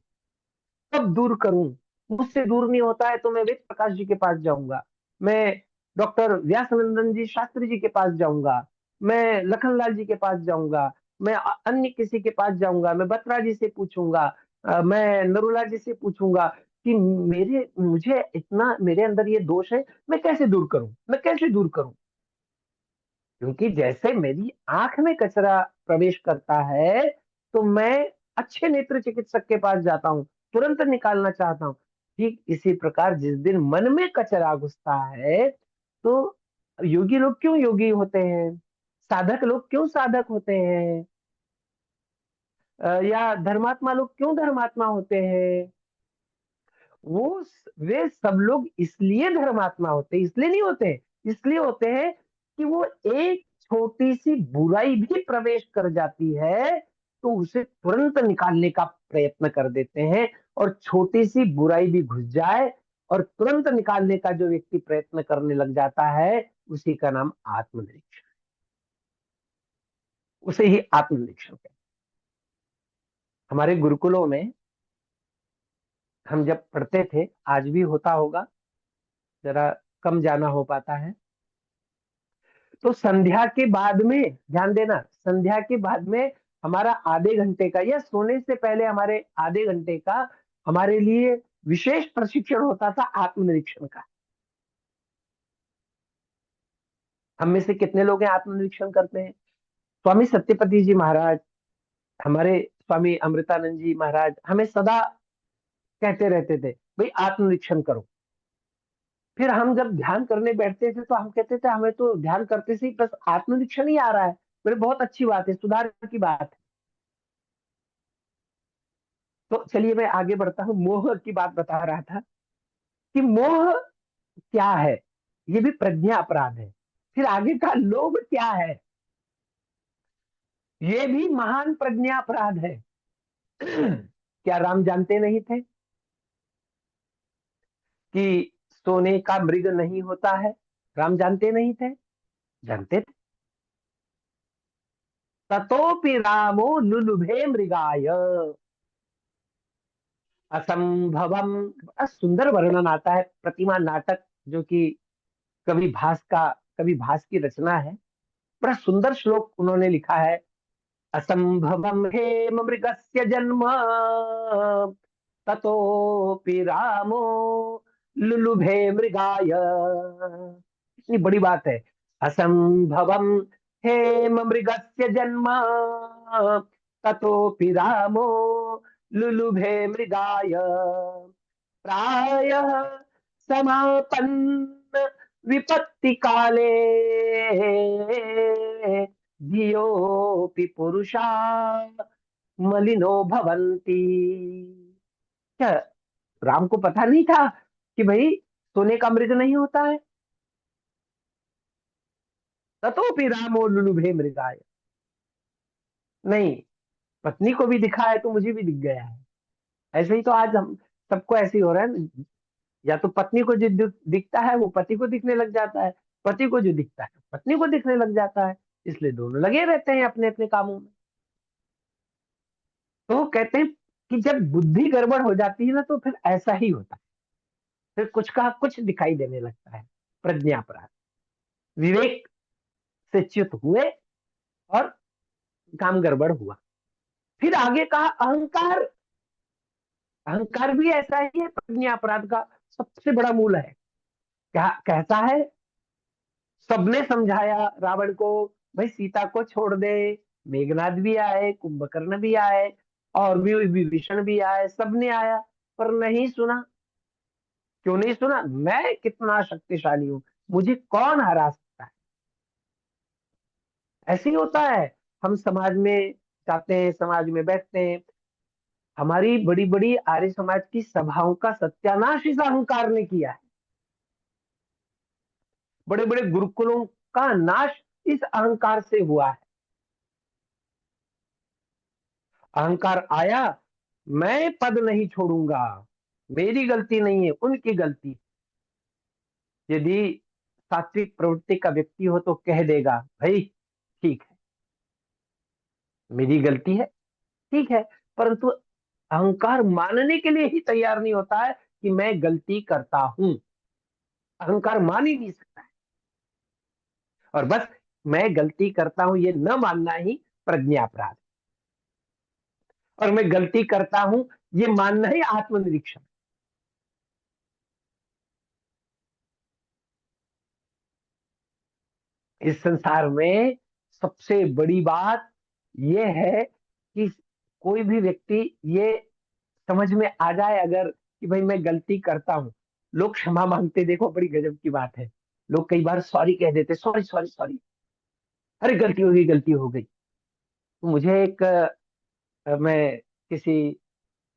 कब दूर करूं? मुझसे दूर नहीं होता है तो मैं वेद प्रकाश जी के पास जाऊंगा, मैं डॉक्टर व्यासनंदन जी शास्त्री जी के पास जाऊंगा, मैं लखनलाल जी के पास जाऊंगा, मैं अन्य किसी के पास जाऊंगा, मैं बत्रा जी से पूछूंगा, मैं नरूला जी से पूछूंगा कि मेरे मुझे इतना, मेरे अंदर ये दोष है, मैं कैसे दूर करूं, मैं कैसे दूर करूं? क्योंकि जैसे मेरी आंख में कचरा प्रवेश करता है तो मैं अच्छे नेत्र चिकित्सक के पास जाता हूँ, तुरंत निकालना चाहता हूँ। ठीक इसी प्रकार जिस दिन मन में कचरा घुसता है तो योगी लोग क्यों योगी होते हैं, साधक लोग क्यों साधक होते हैं, या धर्मात्मा लोग क्यों धर्मात्मा होते हैं? वो वे सब लोग इसलिए धर्मात्मा होते हैं, इसलिए नहीं होते, इसलिए होते हैं कि वो एक छोटी सी बुराई भी प्रवेश कर जाती है तो उसे तुरंत निकालने का प्रयत्न कर देते हैं। और छोटी सी बुराई भी घुस जाए और तुरंत निकालने का जो व्यक्ति प्रयत्न करने लग जाता है, उसी का नाम आत्मनिरीक्षण, उसे ही आत्मनिरीक्षण कहते हैं। हमारे गुरुकुलों में हम जब पढ़ते थे, आज भी होता होगा, जरा कम जाना हो पाता है, तो संध्या के बाद में, ध्यान देना, संध्या के बाद में हमारा आधे घंटे का या सोने से पहले हमारे आधे घंटे का हमारे लिए विशेष प्रशिक्षण होता था आत्मनिरीक्षण का। हम में से कितने लोग हैं आत्मनिरीक्षण करते हैं? स्वामी सत्यपति जी महाराज, हमारे स्वामी अमृतानंद जी महाराज हमें सदा कहते रहते थे, भाई आत्मनिरीक्षण करो। फिर हम जब ध्यान करने बैठते थे तो हम कहते थे हमें तो ध्यान करते से ही बस आत्मनिरीक्षण ही आ रहा है, मेरे बहुत अच्छी बात है, सुधार की बात है। तो चलिए मैं आगे बढ़ता हूँ, मोह की बात बता रहा था कि मोह क्या है, ये भी प्रज्ञा अपराध है। फिर आगे का लोभ क्या है, ये भी महान प्रज्ञा अपराध है। क्या राम जानते नहीं थे कि सोने का मृग नहीं होता है? राम जानते नहीं थे? जानते थे। ततोपि रामो लुलुभे मृगाय असंभवम। बड़ा सुंदर वर्णन आता है, प्रतिमा नाटक, जो कि कवि भास की रचना है। बड़ा सुंदर श्लोक उन्होंने लिखा है असंभवम हेम मृगस्य जन्म ततोपि रामो लुलुभे मृगाय। इतनी बड़ी बात है। असंभवम हेम मृगस्य जन्म ततोपि रामो लुलुभे मृगाय। प्रायः समापन्न विपत्ति काले धियोऽपि पुरुषा मलिनो भवन्ति। क्या राम को पता नहीं था कि भाई सोने का मृग नहीं होता है? ततोपि रामो लुलुभे मृगाय। नहीं, पत्नी को भी दिखा है तो मुझे भी दिख गया है। ऐसे ही तो आज हम सबको ऐसे ही हो रहा है ना। या तो पत्नी को जो दिखता है वो पति को दिखने लग जाता है, पति को जो दिखता है पत्नी को दिखने लग जाता है। इसलिए दोनों लगे रहते हैं अपने अपने कामों में। तो कहते हैं कि जब बुद्धि गड़बड़ हो जाती है ना तो फिर ऐसा ही होता है। फिर कुछ का कुछ दिखाई देने लगता है। प्रज्ञापराध, विवेक से च्युत हुए और काम गड़बड़ हुआ। फिर आगे कहा अहंकार। अहंकार भी ऐसा ही है, प्रज्ञापराध का सबसे बड़ा मूल है। क्या कहता है? सबने समझाया रावण को, भाई सीता को छोड़ दे। मेघनाद भी आए, कुंभकर्ण भी आए, और भी विभीषण भी आए, सबने आया, पर नहीं सुना। क्यों नहीं सुना? मैं कितना शक्तिशाली हूं, मुझे कौन हरा सकता है। ऐसे ही होता है। हम समाज में जाते हैं, समाज में बैठते हैं। हमारी बड़ी बड़ी आर्य समाज की सभाओं का सत्यानाश इस अहंकार ने किया है। बड़े बड़े गुरुकुलों का नाश इस अहंकार से हुआ है। अहंकार आया, मैं पद नहीं छोड़ूंगा, मेरी गलती नहीं है, उनकी गलती। यदि सात्विक प्रवृत्ति का व्यक्ति हो तो कह देगा भाई ठीक है, मेरी गलती है, ठीक है। परंतु अहंकार मानने के लिए ही तैयार नहीं होता है कि मैं गलती करता हूं। अहंकार मान ही नहीं सकता है। और बस मैं गलती करता हूं ये न मानना ही प्रज्ञा अपराध। और मैं गलती करता हूं ये मानना ही आत्मनिरीक्षण। इस संसार में सबसे बड़ी बात यह है कि कोई भी व्यक्ति ये समझ में आ जाए अगर कि भाई मैं गलती करता हूं। लोग क्षमा मांगते, देखो बड़ी गजब की बात है। लोग कई बार सॉरी कह देते, सॉरी सॉरी सॉरी, अरे गलती हो गई, गलती हो गई। तो मुझे एक मैं किसी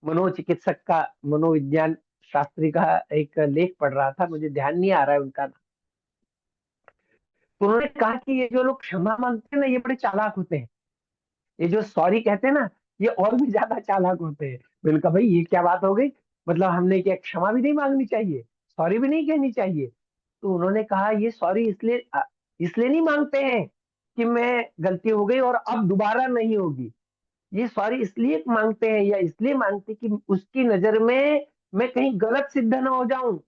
मनोचिकित्सक का, मनोविज्ञान शास्त्री का एक लेख पढ़ रहा था, मुझे ध्यान नहीं आ रहा है उनका नाम। तो उन्होंने कहा कि ये जो लोग क्षमा मांगते हैं ना, ये बड़े चालाक होते हैं। ये जो सॉरी कहते हैं ना, ये और भी ज्यादा चालाक होते हैं। मैंने कहा भाई ये क्या बात हो गई? मतलब हमने क्या क्षमा भी नहीं मांगनी चाहिए, सॉरी भी नहीं कहनी चाहिए? तो उन्होंने कहा ये सॉरी इसलिए इसलिए नहीं मांगते हैं कि मैं गलती हो गई और अब दोबारा नहीं होगी। ये सॉरी इसलिए मांगते हैं या इसलिए मांगते कि उसकी नजर में मैं कहीं गलत सिद्ध न हो जाऊं।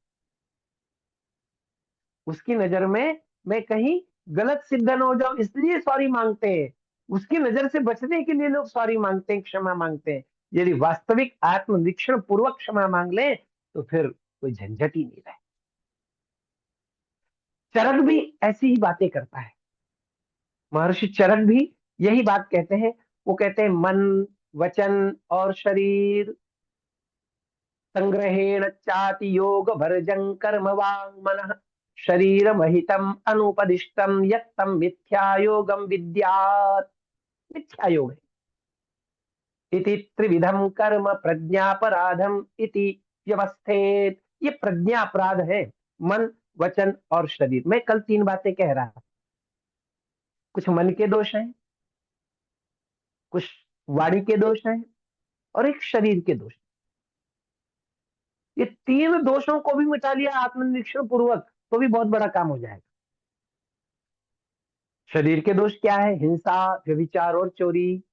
उसकी नजर में मैं कहीं गलत सिद्ध न हो जाऊं, इसलिए सॉरी मांगते हैं। उसकी नजर से बचने के लिए लोग सॉरी मांगते हैं, क्षमा मांगते हैं। यदि वास्तविक आत्मनिरीक्षण पूर्वक क्षमा मांग लें तो फिर कोई झंझट ही नहीं रहे। चरक भी ऐसी ही बातें करता है। महर्षि चरक भी यही बात कहते हैं। वो कहते हैं मन, वचन और शरीर संग्रहेण चाति योग भर्जं कर्म वांग मनः शरीर महितम अनुपदिष्टम यत्तम मिथ्या योगम विद्यात्। मिथ्या योग है इति त्रिविधम कर्म प्रज्ञापराधम इति व्यवस्थेत। ये प्रज्ञापराध है, मन, वचन और शरीर। मैं कल तीन बातें कह रहा था। कुछ मन के दोष हैं, कुछ वाणी के दोष हैं, और एक शरीर के दोष। ये तीन दोषों को भी मिटा लिया आत्मनिरीक्षण पूर्वक तो भी बहुत बड़ा काम हो जाएगा। शरीर के दोष क्या है? हिंसा, व्यभिचार और चोरी।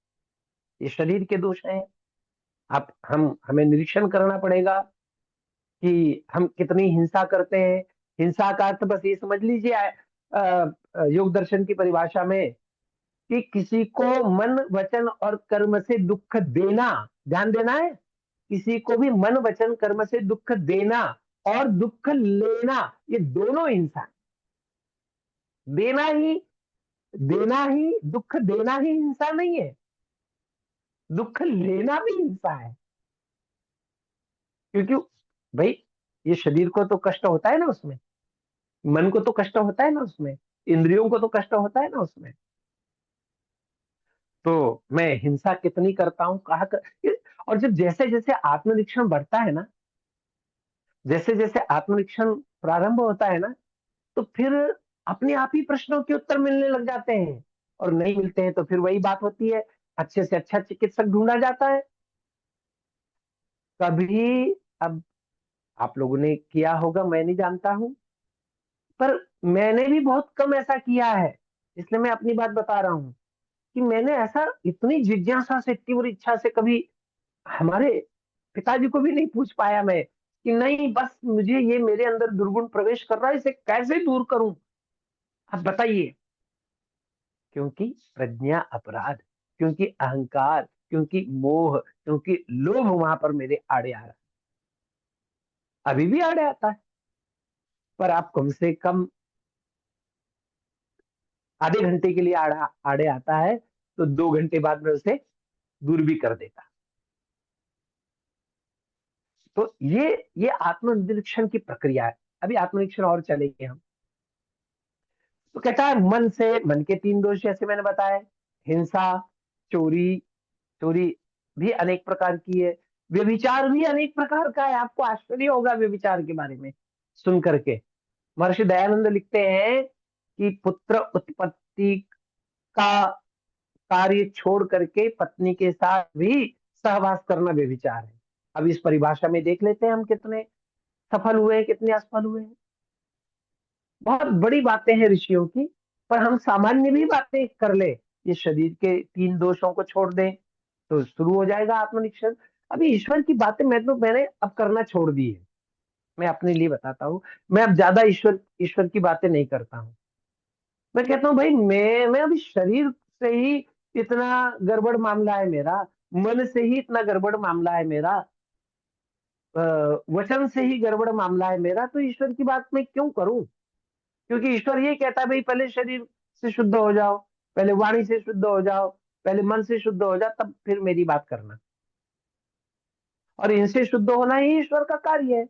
ये शरीर के दोष हैं। आप हम हमें निरीक्षण करना पड़ेगा कि हम कितनी हिंसा करते हैं। हिंसा का अर्थ बस ये समझ लीजिए योग दर्शन की परिभाषा में कि किसी को मन वचन और कर्म से दुख देना, ध्यान देना है, किसी को भी मन वचन कर्म से दुख देना और दुख लेना, ये दोनों हिंसा है। देना ही दुख देना ही हिंसा नहीं है, दुख लेना भी हिंसा है। क्योंकि भाई ये शरीर को तो कष्ट होता है ना उसमें, मन को तो कष्ट होता है ना उसमें, इंद्रियों को तो कष्ट होता है ना उसमें। तो मैं हिंसा कितनी करता हूँ, और जब जैसे जैसे आत्मनिरीक्षण बढ़ता है ना, जैसे जैसे आत्मनिरीक्षण प्रारंभ होता है ना, तो फिर अपने आप ही प्रश्नों के उत्तर मिलने लग जाते हैं। और नहीं मिलते हैं तो फिर वही बात होती है, अच्छे से अच्छा चिकित्सक ढूंढा जाता है। कभी, अब आप लोगों ने किया होगा मैं नहीं जानता हूं, पर मैंने भी बहुत कम ऐसा किया है, इसलिए मैं अपनी बात बता रहा हूँ कि मैंने ऐसा इतनी जिज्ञासा से, तीव्र इच्छा से कभी हमारे पिताजी को भी नहीं पूछ पाया मैं कि नहीं बस मुझे ये मेरे अंदर दुर्गुण प्रवेश कर रहा है, इसे कैसे दूर करूं, आप बताइए। क्योंकि प्रज्ञा अपराध, क्योंकि अहंकार, क्योंकि मोह, क्योंकि लोभ वहां पर मेरे आड़े आ रहा है, अभी भी आड़े आता है। पर आप कम से कम आधे घंटे के लिए आड़ा आड़े आता है, तो 2 घंटे बाद में उसे दूर भी कर देता। तो ये आत्मनिरीक्षण की प्रक्रिया है। अभी आत्मनिरीक्षण और चलेंगे हम। तो कहता है मन से, मन के 3 दोष जैसे मैंने बताया, हिंसा, चोरी, चोरी भी अनेक प्रकार की है, व्यभिचार भी अनेक प्रकार का है। आपको आश्चर्य होगा व्यभिचार के बारे में सुन करके। महर्षि दयानंद लिखते हैं कि पुत्र उत्पत्ति का कार्य छोड़ करके पत्नी के साथ भी सहवास करना व्यभिचार है। अब इस परिभाषा में देख लेते हैं हम कितने सफल हुए हैं, कितने असफल हुए हैं। बहुत बड़ी बातें हैं ऋषियों की, पर हम सामान्य भी बातें कर ले, ये शरीर के 3 दोषों को छोड़ दें तो शुरू हो जाएगा आत्मनिरीक्षण। अभी ईश्वर की बातें मैंने अब करना छोड़ दी है। मैं अपने लिए बताता हूँ, मैं अब ज्यादा ईश्वर ईश्वर की बातें नहीं करता हूँ। मैं कहता हूँ भाई मैं अभी शरीर से ही इतना गड़बड़ मामला है मेरा, मन से ही इतना गड़बड़ मामला है मेरा, अ, वचन से ही गड़बड़ मामला है मेरा, तो ईश्वर की बात मैं क्यों करूं? क्योंकि ईश्वर ये कहता है भाई पहले शरीर से शुद्ध हो जाओ, पहले वाणी से शुद्ध हो जाओ, पहले मन से शुद्ध हो जाओ, तब फिर मेरी बात करना। और इनसे शुद्ध होना ही ईश्वर का कार्य है।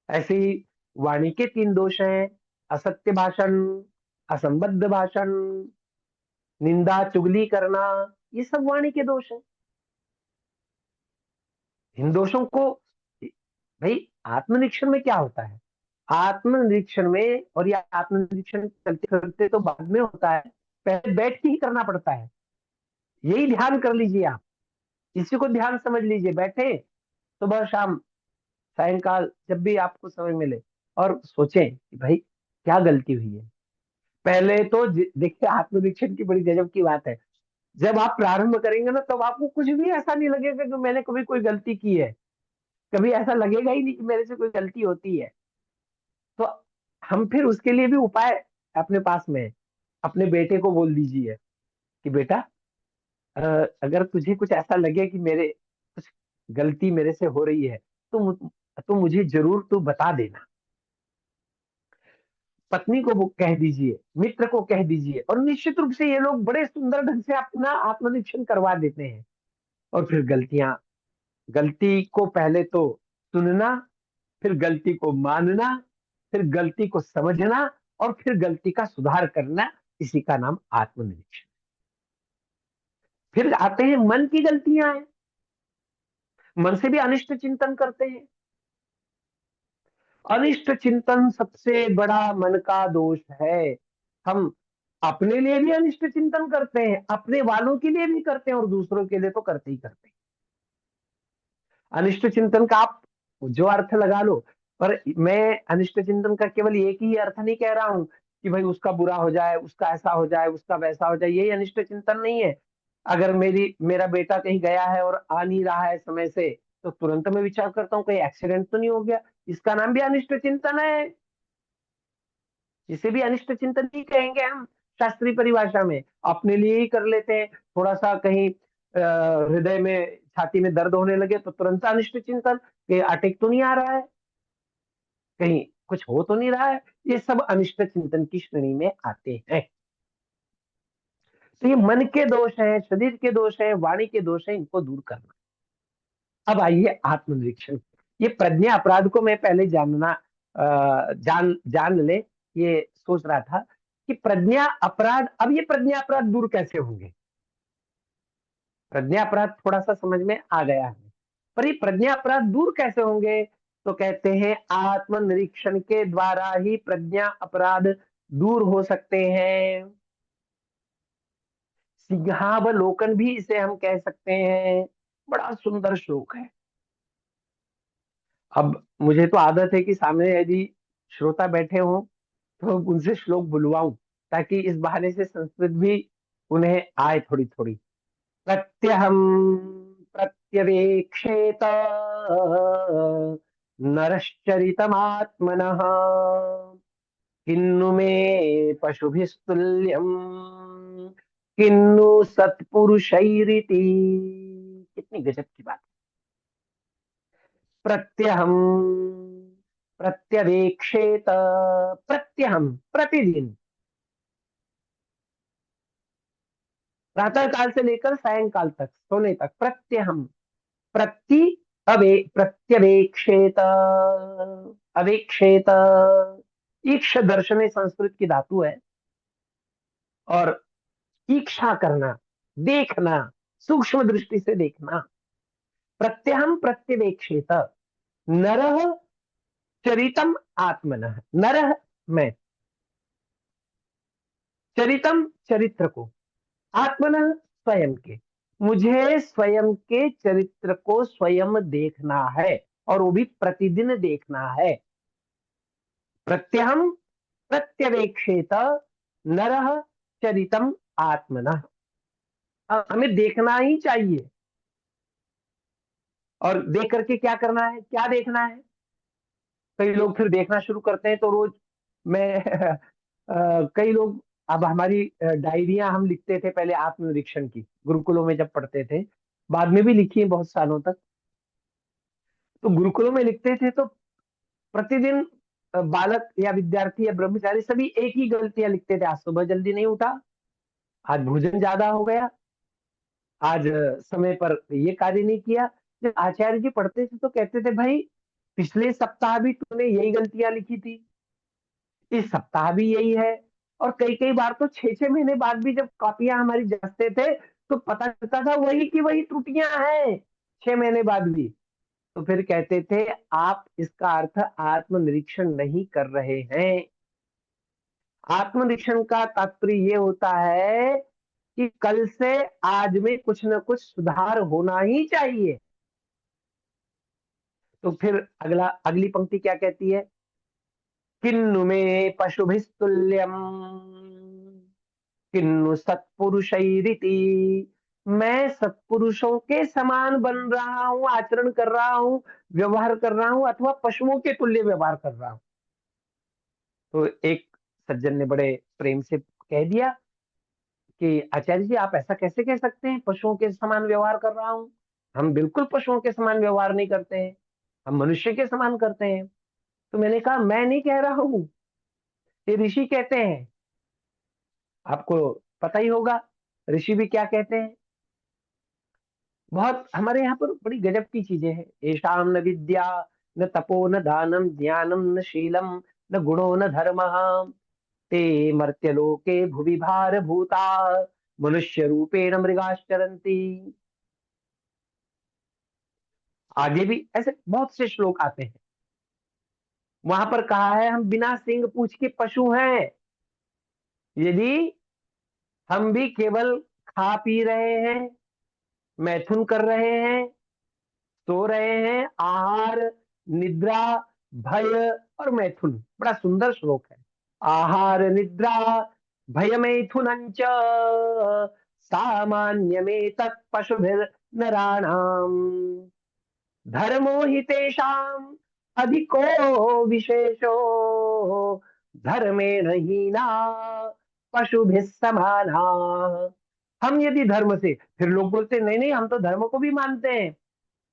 ऐसे ही वाणी के 3 दोष हैं, असत्य भाषण, असंबद्ध भाषण, निंदा चुगली करना, ये सब वाणी के दोष हैं। इन दोषों को, भाई आत्मनिरीक्षण में क्या होता है, आत्मनिरीक्षण में, और ये आत्मनिरीक्षण करते करते तो बाद में होता है, पहले बैठ के ही करना पड़ता है। यही ध्यान कर लीजिए आप, इसी को ध्यान समझ लीजिए, बैठे सुबह शाम सायंकाल जब भी आपको समय मिले, और सोचें कि भाई क्या गलती हुई है। पहले तो देखिए आत्मनिरीक्षण की बड़ी गजब की बात है, जब आप प्रारंभ करेंगे ना तब आपको कुछ भी ऐसा नहीं लगेगा कि मैंने कभी कोई गलती की है, कभी ऐसा लगेगा ही नहीं कि मेरे से कोई गलती होती है। तो हम फिर उसके लिए भी उपाय अपने पास में है। अपने बेटे को बोल दीजिए कि बेटा, अ, अगर तुझे कुछ ऐसा लगे कि मेरे कुछ गलती मेरे से हो रही है, तो तो मुझे जरूर तू बता देना। पत्नी को वो कह दीजिए, मित्र को कह दीजिए, और निश्चित रूप से ये लोग बड़े सुंदर ढंग से अपना आत्मनिरीक्षण करवा देते हैं। और फिर गलती को पहले तो सुनना, फिर गलती को मानना, फिर गलती को समझना, और फिर गलती का सुधार करना, इसी का नाम आत्मनिरीक्षण। फिर आते हैं मन की गलतियां हैं, मन से भी अनिष्ट चिंतन करते हैं। अनिष्ट चिंतन सबसे बड़ा मन का दोष है। हम अपने लिए भी अनिष्ट चिंतन करते हैं, अपने वालों के लिए भी करते हैं, और दूसरों के लिए तो करते ही करते हैं। अनिष्ट चिंतन का आप जो अर्थ लगा लो, पर मैं अनिष्ट चिंतन का केवल एक ही अर्थ नहीं कह रहा हूं कि भाई उसका बुरा हो जाए, उसका ऐसा हो जाए, उसका वैसा हो जाए, यही अनिष्ट चिंतन नहीं है। अगर मेरा बेटा कहीं गया है और आ नहीं रहा है समय से, तो तुरंत मैं विचार करता हूँ कहीं एक्सीडेंट तो नहीं हो गया, इसका नाम भी अनिष्ट चिंतन है। इसे भी अनिष्ट चिंतन ही कहेंगे हम। शास्त्रीय परिभाषा में अपने लिए ही कर लेते हैं। थोड़ा सा कहीं हृदय में, छाती में दर्द होने लगे तो तुरंत अनिष्ट चिंतन कि अटैक तो नहीं आ रहा है, कहीं कुछ हो तो नहीं रहा है। ये सब अनिष्ट चिंतन की श्रेणी में आते हैं। तो ये मन के दोष हैं, शरीर के दोष हैं, वाणी के दोष हैं, इनको दूर करना। अब आइए आत्मनिरीक्षण। ये प्रज्ञा अपराध को मैं पहले जानना जान जान ले, ये सोच रहा था कि प्रज्ञा अपराध, अब ये प्रज्ञा अपराध दूर कैसे होंगे। प्रज्ञा अपराध थोड़ा सा समझ में आ गया है, पर ये प्रज्ञा अपराध दूर कैसे होंगे। तो कहते हैं आत्मनिरीक्षण के द्वारा ही प्रज्ञा अपराध दूर हो सकते हैं। सिंहावलोकन भी इसे हम कह सकते हैं। बड़ा सुंदर श्लोक है। अब मुझे तो आदत है कि सामने यदि श्रोता बैठे हों तो उनसे श्लोक बुलवाऊं, ताकि इस बहाने से संस्कृत भी उन्हें आए थोड़ी थोड़ी। प्रत्यहम प्रत्यवेक्षेत नरश्चरितमात्मनः किन्नु मे पशुभिस्तुल्यम किन्नु सत्पुरुषैरिति। कितनी गजब की बात। प्रत्यहम प्रत्यवेक्षेत, प्रत्यहम प्रतिदिन, प्रातः काल से लेकर सायंकाल तक, सोने तक, प्रत्यहम, प्रति अवे प्रत्यवेक्षेत, अवेक्षेत, ईक्ष दर्शने संस्कृत की धातु है। और ईक्षा करना, देखना, सूक्ष्म दृष्टि से देखना। प्रत्यहम प्रत्यवेक्षेत नरः चरितम आत्मनः, नरः मैं, चरितम चरित्र को, आत्मनः स्वयं के, मुझे स्वयं के चरित्र को स्वयं देखना है, और वो भी प्रतिदिन देखना है। प्रत्यहम प्रत्यवेक्षेत नरः चरितम आत्मनः। हमें देखना ही चाहिए। और देख करके क्या करना है, क्या देखना है। कई लोग फिर देखना शुरू करते हैं तो रोज मैं कई लोग, अब हमारी डायरियां हम लिखते थे पहले आत्मनिरीक्षण की, गुरुकुलों में जब पढ़ते थे, बाद में भी लिखी है बहुत सालों तक। तो गुरुकुलों में लिखते थे तो प्रतिदिन बालक या विद्यार्थी या ब्रह्मचारी सभी एक ही गलतियां लिखते थे। आज सुबह जल्दी नहीं उठा, आज भोजन ज्यादा हो गया, आज समय पर ये कार्य नहीं किया। जब आचार्य जी पढ़ते थे तो कहते थे भाई पिछले सप्ताह भी तूने यही गलतियां लिखी थी, इस सप्ताह भी यही है। और कई कई बार तो 6 6 महीने बाद भी जब कॉपियां हमारी जांचते थे तो पता चलता था वही की वही त्रुटियां हैं, 6 महीने बाद भी। तो फिर कहते थे आप इसका अर्थ आत्मनिरीक्षण नहीं कर रहे हैं। आत्मनिरीक्षण का तात्पर्य ये होता है कि कल से आज में कुछ न कुछ सुधार होना ही चाहिए। तो फिर अगली पंक्ति क्या कहती है, किन्नु में पशुभिस्तुल्यम किन्नु सत्पुरुषैरिति। मैं सत्पुरुषों के समान बन रहा हूं, आचरण कर रहा हूं, व्यवहार कर रहा हूं, अथवा पशुओं के तुल्य व्यवहार कर रहा हूं। तो एक सज्जन ने बड़े प्रेम से कह दिया कि आचार्य जी आप ऐसा कैसे कह सकते हैं, पशुओं के समान व्यवहार कर रहा हूं। हम बिल्कुल पशुओं के समान व्यवहार नहीं करते हैं, हम मनुष्य के समान करते हैं। तो मैंने कहा मैं नहीं कह रहा हूं, ये ऋषि कहते हैं। आपको पता ही होगा ऋषि भी क्या कहते हैं। बहुत हमारे यहाँ पर बड़ी गजब की चीजें हैं। येषाम न विद्या न तपो न दानम ज्ञानम न शीलम न गुणो न धर्मः ते मर्त्यलोके भुवि भार भूता मनुष्य रूपेण मृगाश्चरन्ति। आगे भी ऐसे बहुत से श्लोक आते हैं। वहां पर कहा है हम बिना सींग पूंछ के पशु हैं। यदि हम भी केवल खा पी रहे हैं, मैथुन कर रहे हैं, सो रहे हैं, आहार, निद्रा, भय और मैथुन, बड़ा सुंदर श्लोक है। आहार निद्रा भय मैथुनं च सामान्यमेतत् पशुभिर् नराणाम् धर्मो हि तेषाम् अधिको विशेषो धर्मेण हीना पशुभिः समाना। हम यदि धर्म से, फिर लोग बोलते नहीं नहीं हम तो धर्म को भी मानते हैं।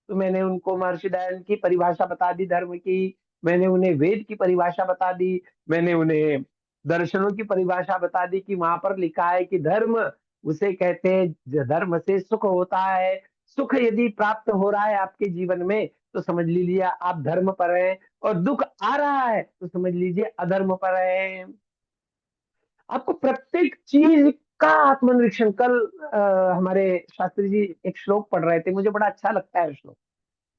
तो मैंने उनको महर्षि दयानंद की परिभाषा बता दी धर्म की, मैंने उन्हें वेद की परिभाषा बता दी, मैंने उन्हें दर्शनों की परिभाषा बता दी कि वहां पर लिखा है कि धर्म उसे कहते हैं धर्म से सुख होता है। सुख यदि प्राप्त हो रहा है आपके जीवन में तो समझ लीजिए आप धर्म पर हैं, और दुख आ रहा है तो समझ लीजिए अधर्म पर है। आपको प्रत्येक चीज का आत्मनिरीक्षण, कल हमारे शास्त्री जी एक श्लोक पढ़ रहे थे, मुझे बड़ा अच्छा लगता है श्लोक।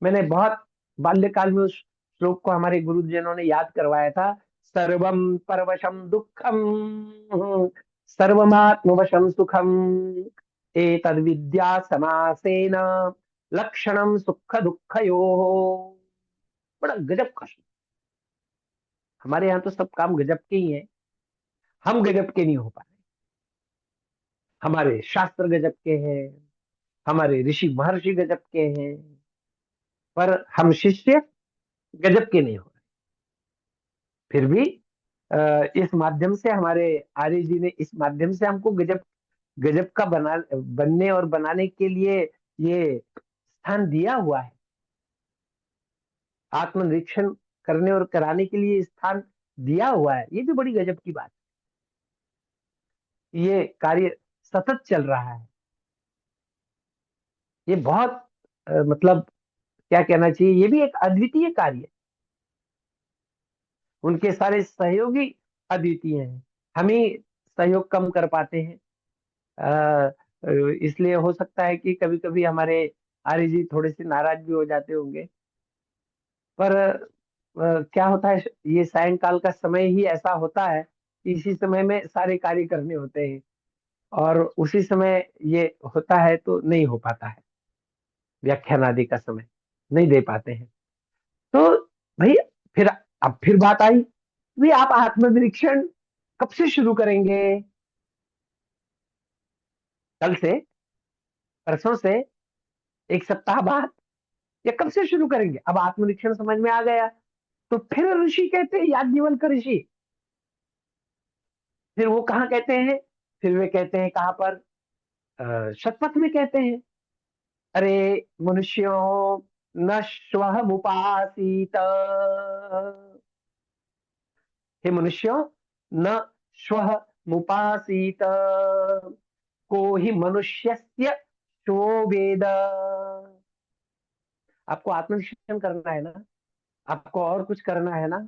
मैंने बहुत बाल्यकाल में उस श्लोक को हमारे गुरुजनों ने याद करवाया था। सर्वम परवशम दुखम, सर्वमात्मवशम सुखम, एतद् विद्या समासेन लक्षणम सुख दुखयो। बड़ा गजब का श्लोक। हमारे यहाँ तो सब काम गजब के ही हैं, हम गजब के नहीं हो पाए। हमारे शास्त्र गजब के हैं, हमारे ऋषि महर्षि गजब के हैं, पर हम शिष्य गजब के नहीं हो रहे। फिर भी इस माध्यम से हमारे आर्य जी ने इस माध्यम से हमको गजब गजब का बनने और बनाने के लिए ये स्थान दिया हुआ है। आत्मनिरीक्षण करने और कराने के लिए स्थान दिया हुआ है, ये भी बड़ी गजब की बात है। ये कार्य सतत चल रहा है। ये बहुत मतलब क्या कहना चाहिए, ये भी एक अद्वितीय कार्य है। उनके सारे सहयोगी अद्वितीय हैं, हम ही सहयोग कम कर पाते हैं। अ, इसलिए हो सकता है कि कभी कभी हमारे आर्य जी थोड़े से नाराज भी हो जाते होंगे। पर क्या होता है, ये सायंकाल का समय ही ऐसा होता है कि इसी समय में सारे कार्य करने होते हैं, और उसी समय ये होता है तो नहीं हो पाता है, व्याख्यान आदि का समय नहीं दे पाते हैं। तो भाई फिर, अब फिर बात आई, भाई आप आत्मनिरीक्षण कब से शुरू करेंगे? कल से, परसों से, एक सप्ताह बाद, या कब से शुरू करेंगे? अब आत्मनिरीक्षण समझ में आ गया, तो फिर ऋषि कहते हैं, याज्ञवल्क्य ऋषि, फिर वो कहाँ कहते हैं? फिर वे कहते हैं कहाँ पर? शतपथ में कहते हैं, अरे मनुष्यों न श्वः हे मनुष्यों, न श्वः मुपासीत, को ही मनुष्यस्य शो वेद। आपको आत्मनिरीक्षण करना है ना, आपको और कुछ करना है ना,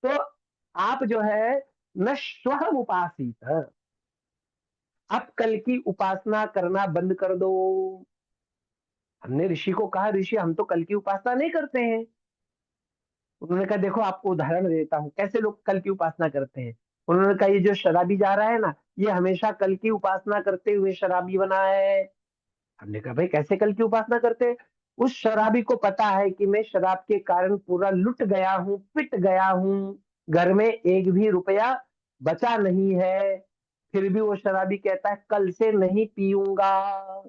तो आप जो है न श्वः उपासित, आप कल की उपासना करना बंद कर दो। हमने ऋषि को कहा, ऋषि हम तो कल की उपासना नहीं करते हैं। उन्होंने कहा देखो आपको उदाहरण देता हूँ कैसे लोग कल की उपासना करते हैं। उन्होंने कहा ये जो शराबी जा रहा है ना, ये हमेशा कल की उपासना करते हुए शराबी बना है। हमने कहा भाई कैसे कल की उपासना करते हैं? उस शराबी को पता है कि मैं शराब के कारण पूरा लुट गया हूँ, पिट गया हूँ, घर में एक भी रुपया बचा नहीं है, फिर भी वो शराबी कहता है कल से नहीं पीऊंगा।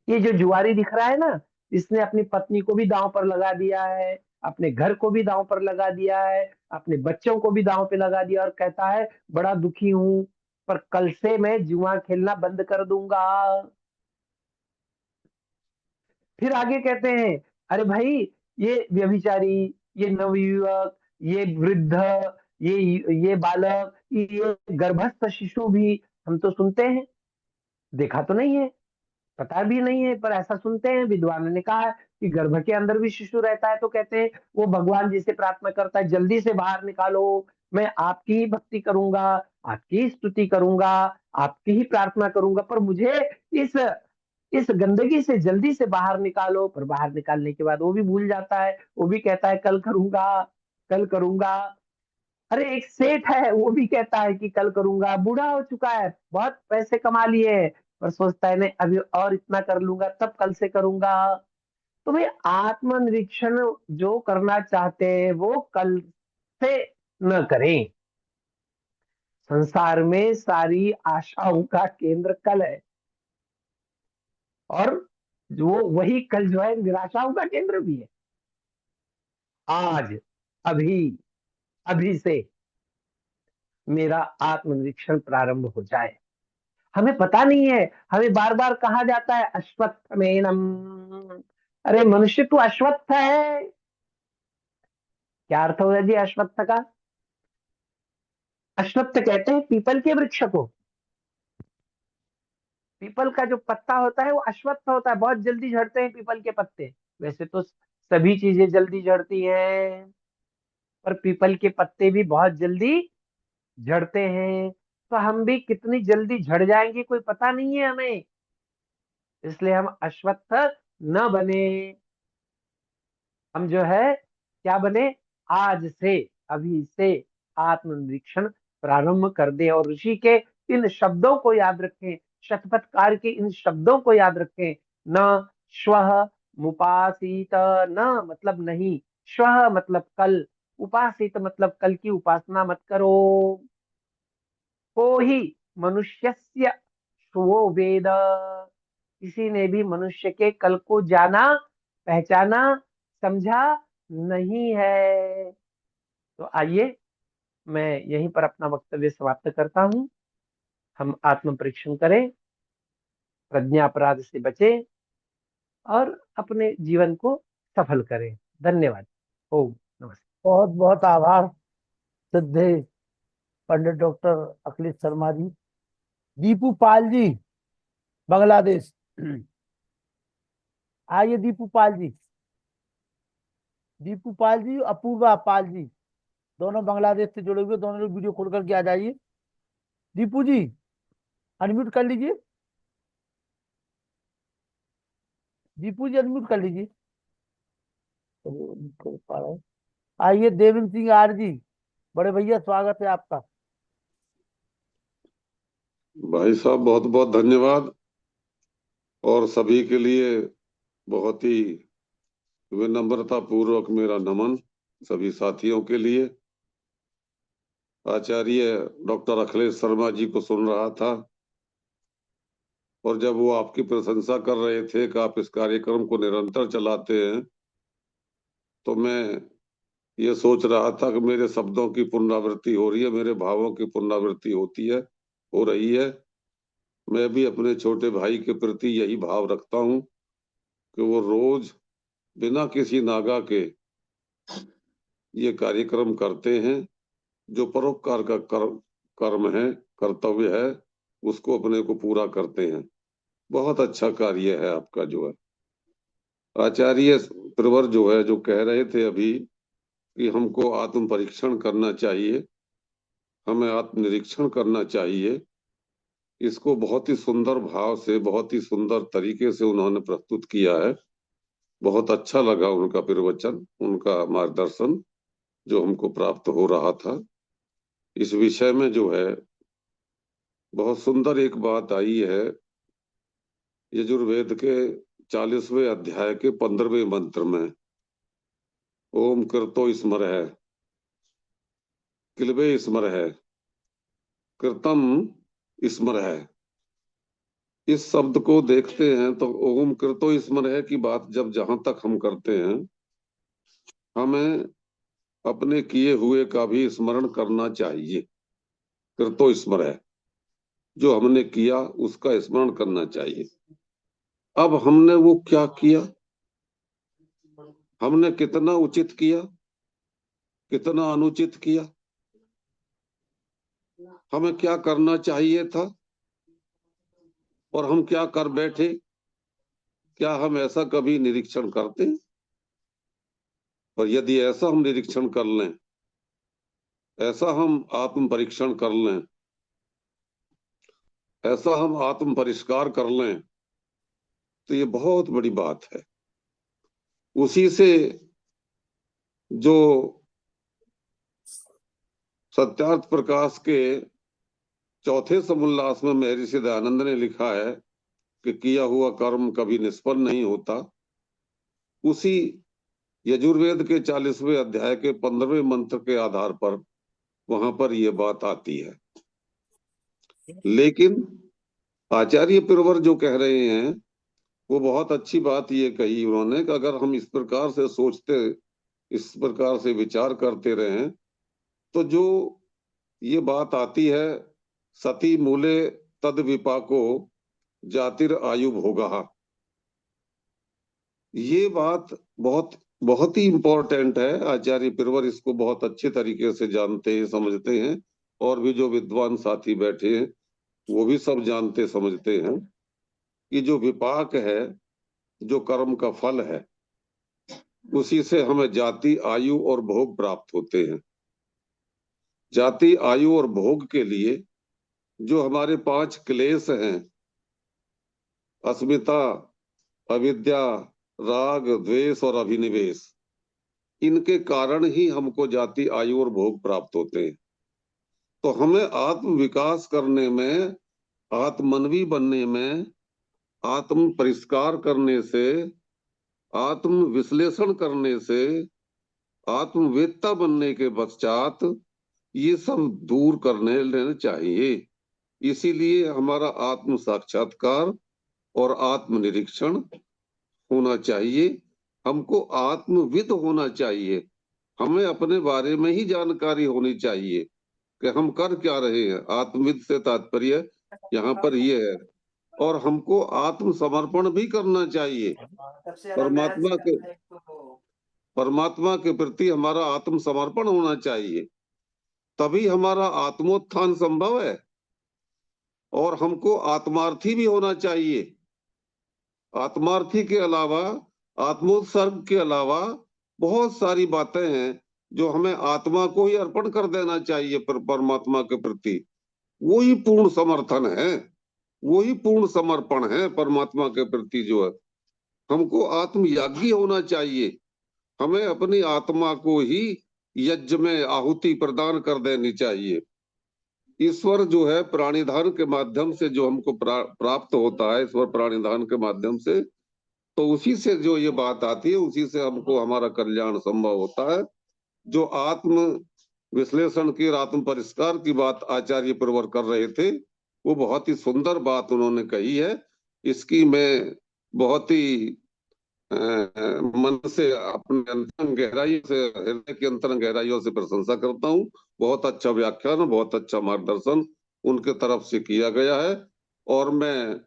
ये जो जुआरी दिख रहा है ना, इसने अपनी पत्नी को भी दांव पर लगा दिया है, अपने घर को भी दांव पर लगा दिया है, अपने बच्चों को भी दांव पे लगा दिया, और कहता है बड़ा दुखी हूं, पर कल से मैं जुआ खेलना बंद कर दूंगा। फिर आगे कहते हैं, अरे भाई ये व्यभिचारी, ये नवयुवक, ये वृद्ध, ये बालक, ये गर्भस्थ शिशु भी, हम तो सुनते हैं, देखा तो नहीं है, पता भी नहीं है, पर ऐसा सुनते हैं। विद्वान ने कहा है कि गर्भ के अंदर भी शिशु रहता है, तो कहते हैं वो भगवान जी से प्रार्थना करता है जल्दी से बाहर निकालो, मैं आपकी ही भक्ति करूंगा, आपकी ही स्तुति करूंगा, आपकी ही प्रार्थना करूंगा, पर मुझे इस इस गंदगी से जल्दी से बाहर निकालो। पर बाहर निकालने के बाद वो भी भूल जाता है, वो भी कहता है कल करूंगा, कल करूंगा। अरे एक सेठ है, वो भी कहता है कि कल करूंगा, बूढ़ा हो चुका है, बहुत पैसे कमा लिए हैं, पर सोचता है नहीं अभी और इतना कर लूंगा तब कल से करूंगा। तो भाई आत्मनिरीक्षण जो करना चाहते हैं वो कल से न करें। संसार में सारी आशाओं का केंद्र कल है, और जो वही कल जो है निराशाओं का केंद्र भी है। आज, अभी, अभी से मेरा आत्मनिरीक्षण प्रारंभ हो जाए। हमें पता नहीं है, हमें बार बार कहा जाता है अश्वत्थमेनम। अरे मनुष्य तू अश्वत्थ है। क्या अर्थ होगा जी अश्वत्थ का? अश्वत्थ कहते हैं पीपल के वृक्ष को। पीपल का जो पत्ता होता है वो अश्वत्थ होता है, बहुत जल्दी झड़ते हैं पीपल के पत्ते। वैसे तो सभी चीजें जल्दी झड़ती हैं, पर पीपल के पत्ते भी बहुत जल्दी झड़ते हैं। तो हम भी कितनी जल्दी झड़ जाएंगे कोई पता नहीं है हमें, इसलिए हम अश्वत्थ न बने। हम जो है क्या बने, आज से, अभी से आत्मनिरीक्षण प्रारंभ कर दे। और ऋषि के इन शब्दों को याद रखें, शतपथकार के इन शब्दों को याद रखें। न श्वः मुपासीत, न मतलब नहीं, श्वः मतलब कल, उपासित मतलब कल की उपासना मत करो। को ही मनुष्यस्य श्वो वेद, किसी ने भी मनुष्य के कल को जाना, पहचाना, समझा नहीं है। तो आइए मैं यहीं पर अपना वक्तव्य समाप्त करता हूं। हम आत्म परीक्षण करें, प्रज्ञा अपराध से बचें और अपने जीवन को सफल करें। धन्यवाद। ओम नमस्ते। बहुत बहुत आभार सिद्धे पंडित डॉक्टर अखिलेश शर्मा जी। दीपू पाल जी, बांग्लादेश। आइए दीपू पाल जी। दीपू पाल जी, अपूर्वा पाल जी, दोनों बांग्लादेश से जुड़े हुए, दोनों लोग वीडियो खोल करके आ जाइए। दीपू जी अनम्यूट कर लीजिए। दीपू जी अनम्यूट कर लीजिए। तो वो नहीं कर पा रहे। आइए देवेंद्र सिंह आर जी, बड़े भैया स्वागत है आपका। भाई साहब बहुत बहुत धन्यवाद, और सभी के लिए बहुत ही विनम्रता पूर्वक मेरा नमन, सभी साथियों के लिए। आचार्य डॉक्टर अखिलेश शर्मा जी को सुन रहा था, और जब वो आपकी प्रशंसा कर रहे थे कि आप इस कार्यक्रम को निरंतर चलाते हैं, तो मैं ये सोच रहा था कि मेरे शब्दों की पुनरावृत्ति हो रही है, मेरे भावों की पुनरावृत्ति होती है, हो रही है। मैं भी अपने छोटे भाई के प्रति यही भाव रखता हूँ कि वो रोज बिना किसी नागा के ये कार्यक्रम करते हैं। जो परोपकार का कर्म है, कर्तव्य है, उसको अपने को पूरा करते हैं। बहुत अच्छा कार्य है आपका जो है। आचार्य प्रवर जो है, जो कह रहे थे अभी कि हमको आत्म परीक्षण करना चाहिए, हमें आत्मनिरीक्षण करना चाहिए, इसको बहुत ही सुंदर भाव से, बहुत ही सुंदर तरीके से उन्होंने प्रस्तुत किया है। बहुत अच्छा लगा उनका प्रवचन, उनका मार्गदर्शन जो हमको प्राप्त हो रहा था इस विषय में जो है। बहुत सुंदर एक बात आई है यजुर्वेद के 40वें अध्याय के 15वें मंत्र में, ओम कृतो स्मर है, किलबे स्मर है, कृतम स्मर है। इस शब्द को देखते हैं तो ओम कृतो स्मर है की बात जब जहां तक हम करते हैं, हमें अपने किए हुए का भी स्मरण करना चाहिए। कृतो स्मर है, जो हमने किया उसका स्मरण करना चाहिए। अब हमने वो क्या किया, हमने कितना उचित किया, कितना अनुचित किया, हमें क्या करना चाहिए था और हम क्या कर बैठे, क्या हम ऐसा कभी निरीक्षण करते हैं? और यदि ऐसा हम निरीक्षण कर लें, ऐसा हम आत्म परीक्षण कर लें, ऐसा हम आत्म परिष्कार कर लें, तो ये बहुत बड़ी बात है। उसी से जो सत्यार्थ प्रकाश के चौथे समुल्लास में महर्षि दयानंद ने लिखा है कि किया हुआ कर्म कभी निष्फल नहीं होता, उसी यजुर्वेद के 40वें अध्याय के 15वें मंत्र के आधार पर वहां पर यह बात आती है। लेकिन आचार्य प्रवर जो कह रहे हैं वो बहुत अच्छी बात ये कही उन्होंने कि अगर हम इस प्रकार से सोचते, इस प्रकार से विचार करते रहें, तो जो ये बात आती है, सती मूले तद विपाको जातिर आयु भोगा। ये बात बहुत बहुत ही इम्पोर्टेंट है। आचार्य पिरवर इसको बहुत अच्छे तरीके से जानते हैं, समझते हैं, और भी जो विद्वान साथी बैठे हैं वो भी सब जानते समझते हैं कि जो विपाक है, जो कर्म का फल है, उसी से हमें जाति, आयु और भोग प्राप्त होते हैं। जाति, आयु और भोग के लिए जो हमारे 5 क्लेश हैं, अस्मिता, अविद्या, राग, द्वेष और अभिनिवेश, इनके कारण ही हमको जाति, आयु और भोग प्राप्त होते हैं। तो हमें आत्म विकास करने में, आत्मन्वी बनने में, आत्म परिष्कार करने से, आत्म विश्लेषण करने से, आत्मवेत्ता बनने के पश्चात ये सब दूर करने लेना चाहिए। इसीलिए हमारा आत्म साक्षात्कार और आत्म निरीक्षण होना चाहिए। हमको आत्मविद होना चाहिए। हमें अपने बारे में ही जानकारी होनी चाहिए कि हम कर क्या रहे हैं। आत्मविद से तात्पर्य यहाँ पर ये है। और हमको आत्म समर्पण भी करना चाहिए। परमात्मा के प्रति हमारा आत्म समर्पण होना चाहिए, तभी हमारा आत्मोत्थान संभव है। और हमको आत्मार्थी भी होना चाहिए। आत्मार्थी के अलावा, आत्मोत्सर्ग के अलावा बहुत सारी बातें हैं जो हमें आत्मा को ही अर्पण कर देना चाहिए परमात्मा के प्रति। वो ही पूर्ण समर्थन है, वो ही पूर्ण समर्पण है परमात्मा के प्रति जो है। हमको आत्मयागी होना चाहिए। हमें अपनी आत्मा को ही यज्ञ में आहुति प्रदान कर देनी चाहिए। ईश्वर जो है प्राणिधान के माध्यम से जो हमको प्राप्त होता है, ईश्वर प्राणिधान के माध्यम से, तो उसी से जो ये बात आती है, उसी से हमको हमारा कल्याण संभव होता है। जो आत्म विश्लेषण की और आत्म परिष्कार की बात आचार्य प्रवर कर रहे थे, वो बहुत ही सुंदर बात उन्होंने कही है। इसकी मैं बहुत ही मन से, अपने अंतरंग गहराइयों से, हृदय की अंतरंग गहराइयों से प्रशंसा करता हूँ। बहुत अच्छा व्याख्यान, बहुत अच्छा मार्गदर्शन उनके तरफ से किया गया है। और मैं,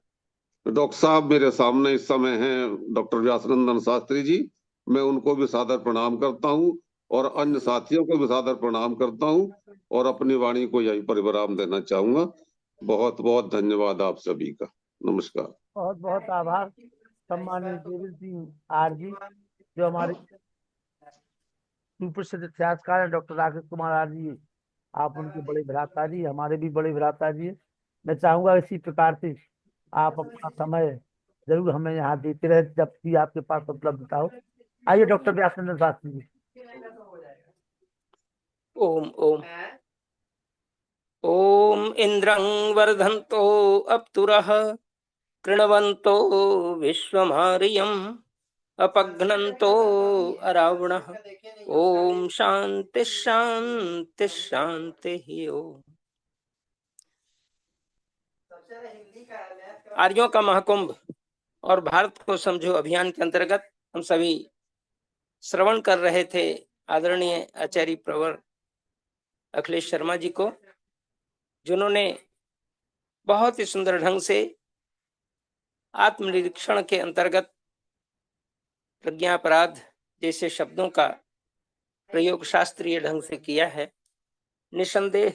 डॉक्टर साहब मेरे सामने इस समय हैं, डॉक्टर व्यासनंदन शास्त्री जी, मैं उनको भी सादर प्रणाम करता हूँ और अन्य साथियों को भी सादर प्रणाम करता हूँ और अपनी वाणी को यहीं पर विराम देना चाहूंगा। बहुत बहुत धन्यवाद आप सभी का। नमस्कार। बहुत बहुत आभार सम्मानित देवेंद्र सिंह आर जी, जो हमारे सुप्रसिद्ध इतिहासकार हैं doctor Rakesh Kumar R G. आप उनके बड़े भ्राताजी, हमारे भी बड़े भ्राताजी हैं। मैं चाहूंगा इसी प्रकार से आप अपना समय जरूर हमें यहाँ देते रहे जब भी आपके पास उपलब्धता हो। आइए डॉक्टर व्यासनंदन शास्त्री जी। ओम ओम ओम इंद्रं वर्धन्तो अप्तुरः कृण्वन्तो विश्वमार्यम् अपघ्नन्तो अरावणः। ओम शांति शांति शांति ओम। आर्यों का महाकुंभ और भारत को समझो अभियान के अंतर्गत हम सभी श्रवण कर रहे थे आदरणीय आचार्य प्रवर अखिलेश शर्मा जी को, जिन्होंने बहुत ही सुंदर ढंग से आत्मनिरीक्षण के अंतर्गत प्रज्ञापराध जैसे शब्दों का प्रयोग शास्त्रीय ढंग से किया है। निसंदेह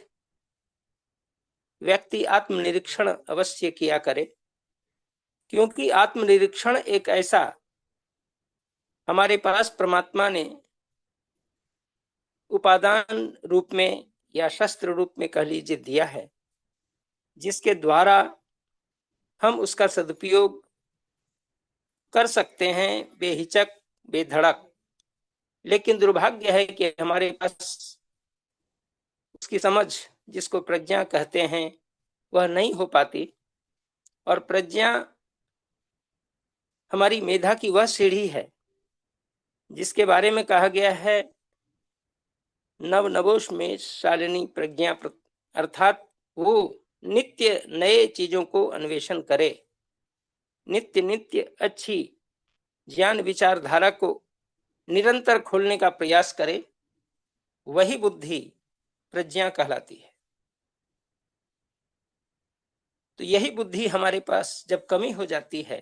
व्यक्ति आत्मनिरीक्षण अवश्य किया करे, क्योंकि आत्मनिरीक्षण एक ऐसा हमारे पास परमात्मा ने उपादान रूप में या शस्त्र रूप में कह लीजिए दिया है, जिसके द्वारा हम उसका सदुपयोग कर सकते हैं बेहिचक बेधड़क। लेकिन दुर्भाग्य है कि हमारे पास उसकी समझ, जिसको प्रज्ञा कहते हैं, वह नहीं हो पाती। और प्रज्ञा हमारी मेधा की वह सीढ़ी है जिसके बारे में कहा गया है नव नवोश में शालिनी प्रज्ञा, अर्थात वो नित्य नए चीजों को अन्वेषण करे, नित्य नित्य अच्छी ज्ञान विचारधारा को निरंतर खोलने का प्रयास करे, वही बुद्धि प्रज्ञा कहलाती है। तो यही बुद्धि हमारे पास जब कमी हो जाती है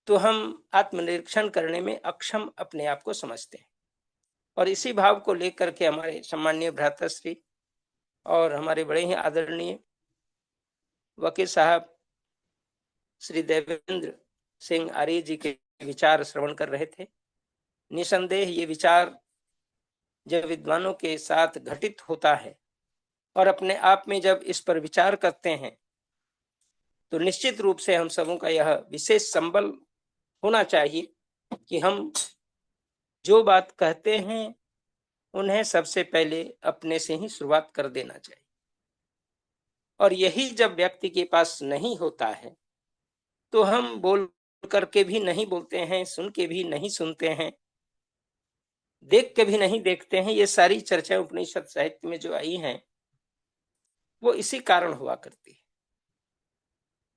तो हम आत्मनिरीक्षण करने में अक्षम अपने आप को समझते हैं। और इसी भाव को लेकर के हमारे सम्माननीय भ्राताश्री और हमारे बड़े ही आदरणीय वकील साहब श्री देवेंद्र सिंह आर्य जी के विचार श्रवण कर रहे थे। निसंदेह ये विचार जब विद्वानों के साथ घटित होता है और अपने आप में जब इस पर विचार करते हैं तो निश्चित रूप से हम सबों का यह विशेष संबल होना चाहिए कि हम जो बात कहते हैं उन्हें सबसे पहले अपने से ही शुरुआत कर देना चाहिए। और यही जब व्यक्ति के पास नहीं होता है तो हम बोल करके भी नहीं बोलते हैं, सुन के भी नहीं सुनते हैं, देख के भी नहीं देखते हैं। ये सारी चर्चा उपनिषद साहित्य में जो आई हैं वो इसी कारण हुआ करती है।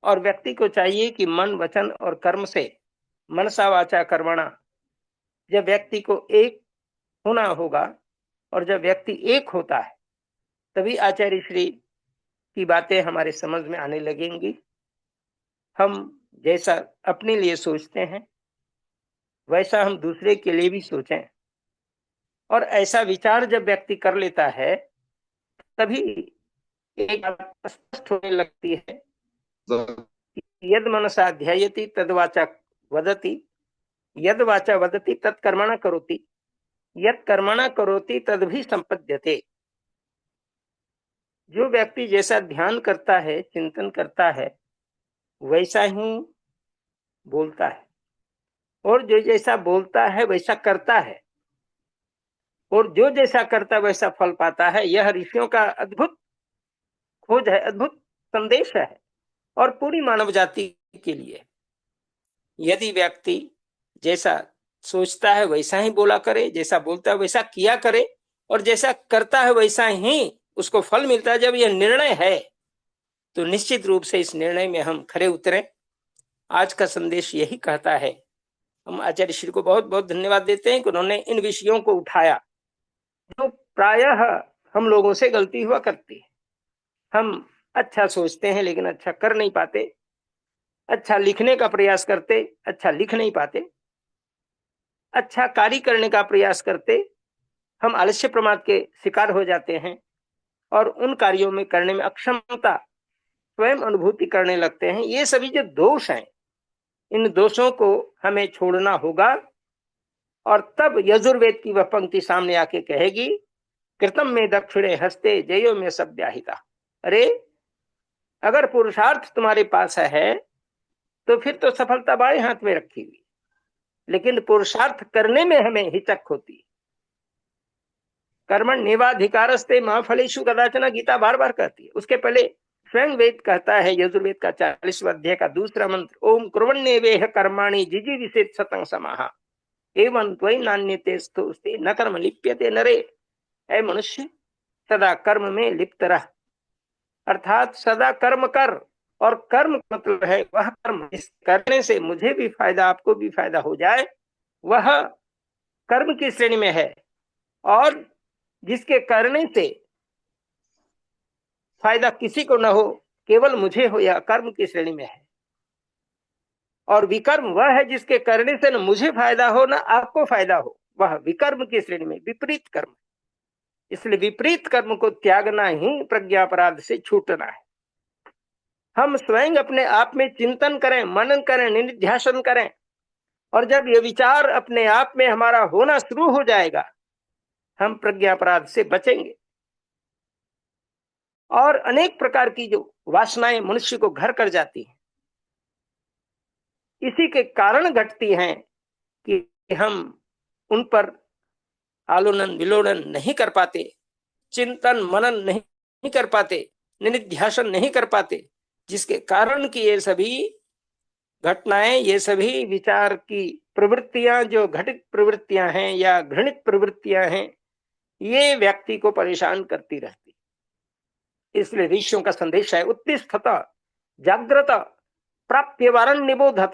और व्यक्ति को चाहिए कि मन, वचन और कर्म से, मनसा वाचा कर्मणा, जब व्यक्ति को एक होना होगा और जब व्यक्ति एक होता है तभी आचार्य श्री की बातें हमारे समझ में आने लगेंगी। हम जैसा अपने लिए सोचते हैं वैसा हम दूसरे के लिए भी सोचें। और ऐसा विचार जब व्यक्ति कर लेता है तभी एक बात स्पष्ट होने लगती है, यद मनसा ध्यायति तद वाचा वदति, यद वाचा वदति तत् कर्मणा करोति, यद कर्मणा करोति तद भी संपद्यते। जो व्यक्ति जैसा ध्यान करता है, चिंतन करता है, वैसा ही बोलता है, और जो जैसा बोलता है वैसा करता है, और जो जैसा करता वैसा फल पाता है। यह ऋषियों का अद्भुत खोज है, अद्भुत संदेश है और पूरी मानव जाति के लिए। यदि व्यक्ति जैसा सोचता है वैसा ही बोला करे, जैसा बोलता है वैसा किया करे, और जैसा करता है वैसा ही उसको फल मिलता है, जब यह निर्णय है तो निश्चित रूप से इस निर्णय में हम खरे उतरें। आज का संदेश यही कहता है। हम आचार्य श्री को बहुत बहुत धन्यवाद देते हैं कि उन्होंने इन विषयों को उठाया जो प्रायः हम लोगों से गलती हुआ करती है। हम अच्छा सोचते हैं लेकिन अच्छा कर नहीं पाते, अच्छा लिखने का प्रयास करते, अच्छा लिख नहीं पाते, अच्छा कार्य करने का प्रयास करते, हम आलस्य प्रमाद के शिकार हो जाते हैं और उन कार्यों में करने में अक्षमता स्वयं अनुभूति करने लगते हैं। ये सभी जो दोष हैं, इन दोषों को हमें छोड़ना होगा। और तब यजुर्वेद की वह पंक्ति सामने आके कहेगी, कृतम में दक्षिणे हस्ते जयो में सव्याहिता। अरे अगर पुरुषार्थ तुम्हारे पास है तो फिर तो सफलता बाएं हाथ में रखी हुई, लेकिन पुरुषार्थ करने में हमें हिचक होती। कर्मण नेवाधिकारस्ते मा फलेषु कदाचन, गीता बार बार कहती है। उसके पहले स्वयं वेद कहता है, यजुर्वेद का 40वां अध्याय का दूसरा मंत्र, ओम कुर्वन्नेवेह कर्माणि जिजीविषेत् सतं समाः एवं त्वयि नान्यते स्तोस्ते न कर्म लिप्यते नरे। ऐ मनुष्य, सदा कर्म में लिप्त रह, अर्थात सदा कर्म कर। और कर्म मतलब है वह कर्म जिस करने से मुझे भी फायदा, आपको भी फायदा हो जाए, वह कर्म की श्रेणी में है। और जिसके करने से फायदा किसी को न हो, केवल मुझे हो, यह कर्म की श्रेणी में है। और विकर्म वह है जिसके करने से न मुझे फायदा हो न आपको फायदा हो, वह विकर्म की श्रेणी में, विपरीत कर्म। इसलिए विपरीत कर्म को त्यागना ही प्रज्ञापराध से छूटना है। हम स्वयं अपने आप में चिंतन करें, मनन करें, निधिध्यासन करें, और जब ये विचार अपने आप में हमारा होना शुरू हो जाएगा, हम प्रज्ञापराध से बचेंगे। और अनेक प्रकार की जो वासनाएं मनुष्य को घर कर जाती हैं, इसी के कारण घटती हैं कि हम उन पर आलोड़न विलोड़न नहीं कर पाते, चिंतन मनन नहीं कर पाते, निधिध्यासन नहीं कर पाते, जिसके कारण कि ये सभी घटनाएं, ये सभी विचार की प्रवृत्तियां जो घटित प्रवृत्तियां हैं या घृणित प्रवृत्तियां हैं, ये व्यक्ति को परेशान करती रहती। इसलिए ऋषियों का संदेश है, उत्तिष्ठत जाग्रत प्राप्य वारण निबोधत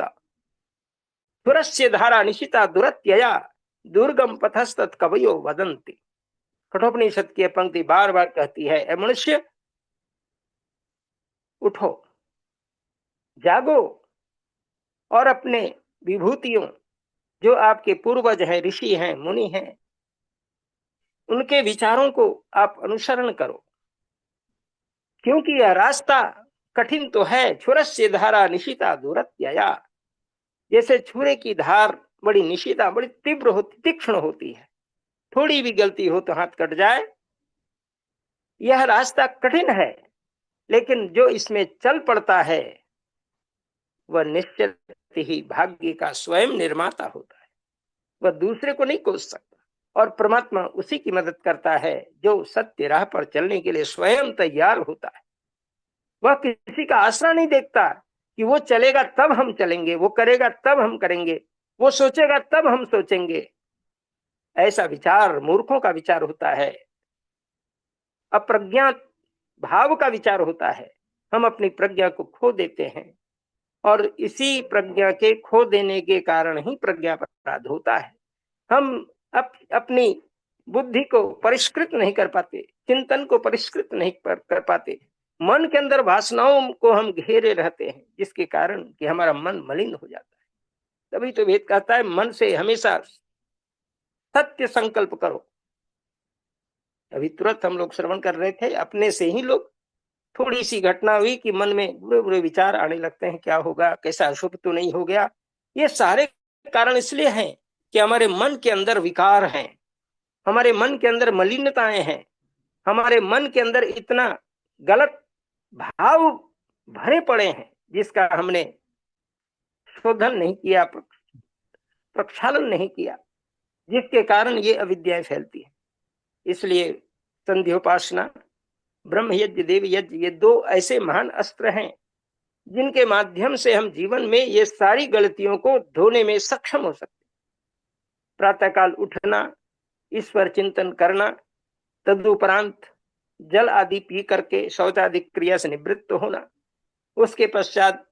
सुरस्य धारा निशिता दुरत्यया दुर्गम पथस्तत् कवयो वदन्ति। कठोपनिषद की पंक्ति बार बार कहती है, ए मनुष्य उठो, जागो और अपने विभूतियों, जो आपके पूर्वज हैं, ऋषि हैं, मुनि हैं, उनके विचारों को आप अनुसरण करो, क्योंकि यह रास्ता कठिन तो है। छुरस्य धारा निशिता दूरत्यया, जैसे छुरे की धार बड़ी निशिता, बड़ी तीव्र होती, तीक्ष्ण होती है, थोड़ी भी गलती हो तो हाथ कट जाए। यह रास्ता कठिन है, लेकिन जो इसमें चल पड़ता है वह निश्चित ही भाग्य का स्वयं निर्माता होता है। वह दूसरे को नहीं कोस सकता, और परमात्मा उसी की मदद करता है जो सत्य राह पर चलने के लिए स्वयं तैयार होता है। वह किसी का आसरा नहीं देखता कि वो चलेगा तब हम चलेंगे, वो करेगा तब हम करेंगे, वो सोचेगा तब हम सोचेंगे। ऐसा विचार मूर्खों का विचार होता है, अप्रज्ञात भाव का विचार होता है। हम अपनी प्रज्ञा को खो देते हैं, और इसी प्रज्ञा के खो देने के कारण ही प्रज्ञा अपराध होता है। हम अपनी बुद्धि को परिष्कृत नहीं कर पाते, चिंतन को परिष्कृत नहीं कर पाते, मन के अंदर वासनाओं को हम घेरे रहते हैं, जिसके कारण कि हमारा मन मलिन हो जाता है। तभी तो वेद कहता है मन से हमेशा सत्य संकल्प करो। अभी तुरंत हम लोग श्रवण कर रहे थे, अपने से ही लोग, थोड़ी सी घटना हुई कि मन में बुरे बुरे विचार आने लगते हैं, क्या होगा, कैसा अशुभ तो नहीं हो गया। ये सारे कारण इसलिए हैं कि हमारे मन के अंदर विकार हैं, हमारे मन के अंदर मलिनताएं हैं, हमारे मन के अंदर इतना गलत भाव भरे पड़े हैं, जिसका हमने शोधन नहीं किया, प्रक्षालन नहीं किया, जिसके कारण ये अविद्याएं फैलती है। इसलिए संध्योपासना, ब्रह्म यज्ञ, देव यज्ञ, ये दो ऐसे महान अस्त्र हैं जिनके माध्यम से हम जीवन में ये सारी गलतियों को धोने में सक्षम हो सकते। प्रातःकाल उठना, ईश्वर चिंतन करना, तदुपरांत जल आदि पी करके शौचादि क्रिया से निवृत्त होना, उसके पश्चात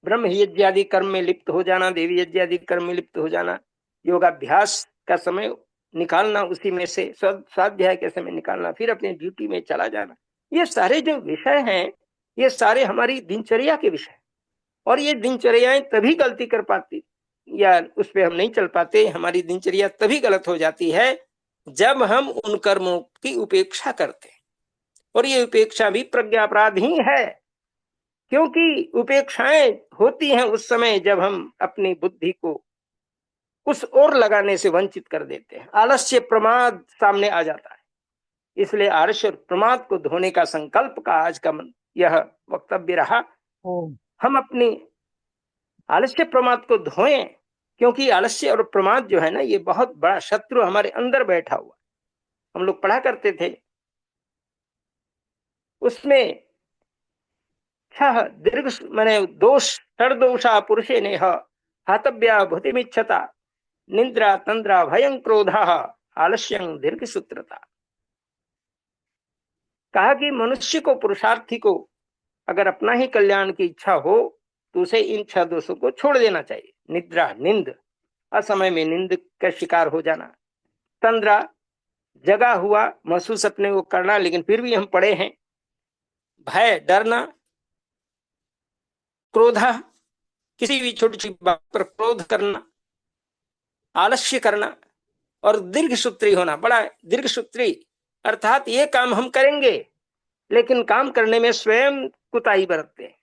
ब्रह्म यज्ञ आदि कर्म में लिप्त हो जाना, देवी यज्ञ आदि कर्म में लिप्त हो जाना, योगाभ्यास का समय निकालना, उसी में से स्वाध्याय के समय निकालना, फिर अपनी ड्यूटी में चला जाना। ये सारे जो विषय हैं, ये सारे हमारी दिनचर्या के विषय, और ये दिनचर्याएं तभी गलती कर पाती या उस पर हम नहीं चल पाते, हमारी दिनचर्या तभी गलत हो जाती है जब हम उन कर्मों की उपेक्षा करते हैं। और ये उपेक्षा भी प्रज्ञापराध ही है, क्योंकि उपेक्षाएं होती हैं उस समय जब हम अपनी बुद्धि को उस ओर लगाने से वंचित कर देते हैं। आलस्य प्रमाद सामने आ जाता है। इसलिए आलस्य और प्रमाद को धोने का संकल्प का आज का यह वक्तव्य रहा। हम अपनी आलस्य प्रमाद को धोएं, क्योंकि आलस्य और प्रमाद जो है ना, ये बहुत बड़ा शत्रु हमारे अंदर बैठा हुआ। हम लोग पढ़ा करते थे, उसमें छह दीर्घ माने दोष, षड्दोषा पुरुषे नेह हातव्या भूतिमिच्छता निद्रा तंद्रा भयं क्रोधा आलस्यं दीर्घ सूत्रता। कहा कि मनुष्य को, पुरुषार्थी को अगर अपना ही कल्याण की इच्छा हो तो उसे इन छह दोषों को छोड़ देना चाहिए। निद्रा, नींद, असमय में नींद का शिकार हो जाना। तंद्रा, जगा हुआ महसूस अपने को करना लेकिन फिर भी हम पड़े हैं। भय, डरना। क्रोधा, किसी भी छोटी छोटी बात पर क्रोध करना, आलस्य करना। और दीर्घ सूत्री होना, बड़ा दीर्घ सूत्री, अर्थात ये काम हम करेंगे लेकिन काम करने में स्वयं कुताही बरतते हैं,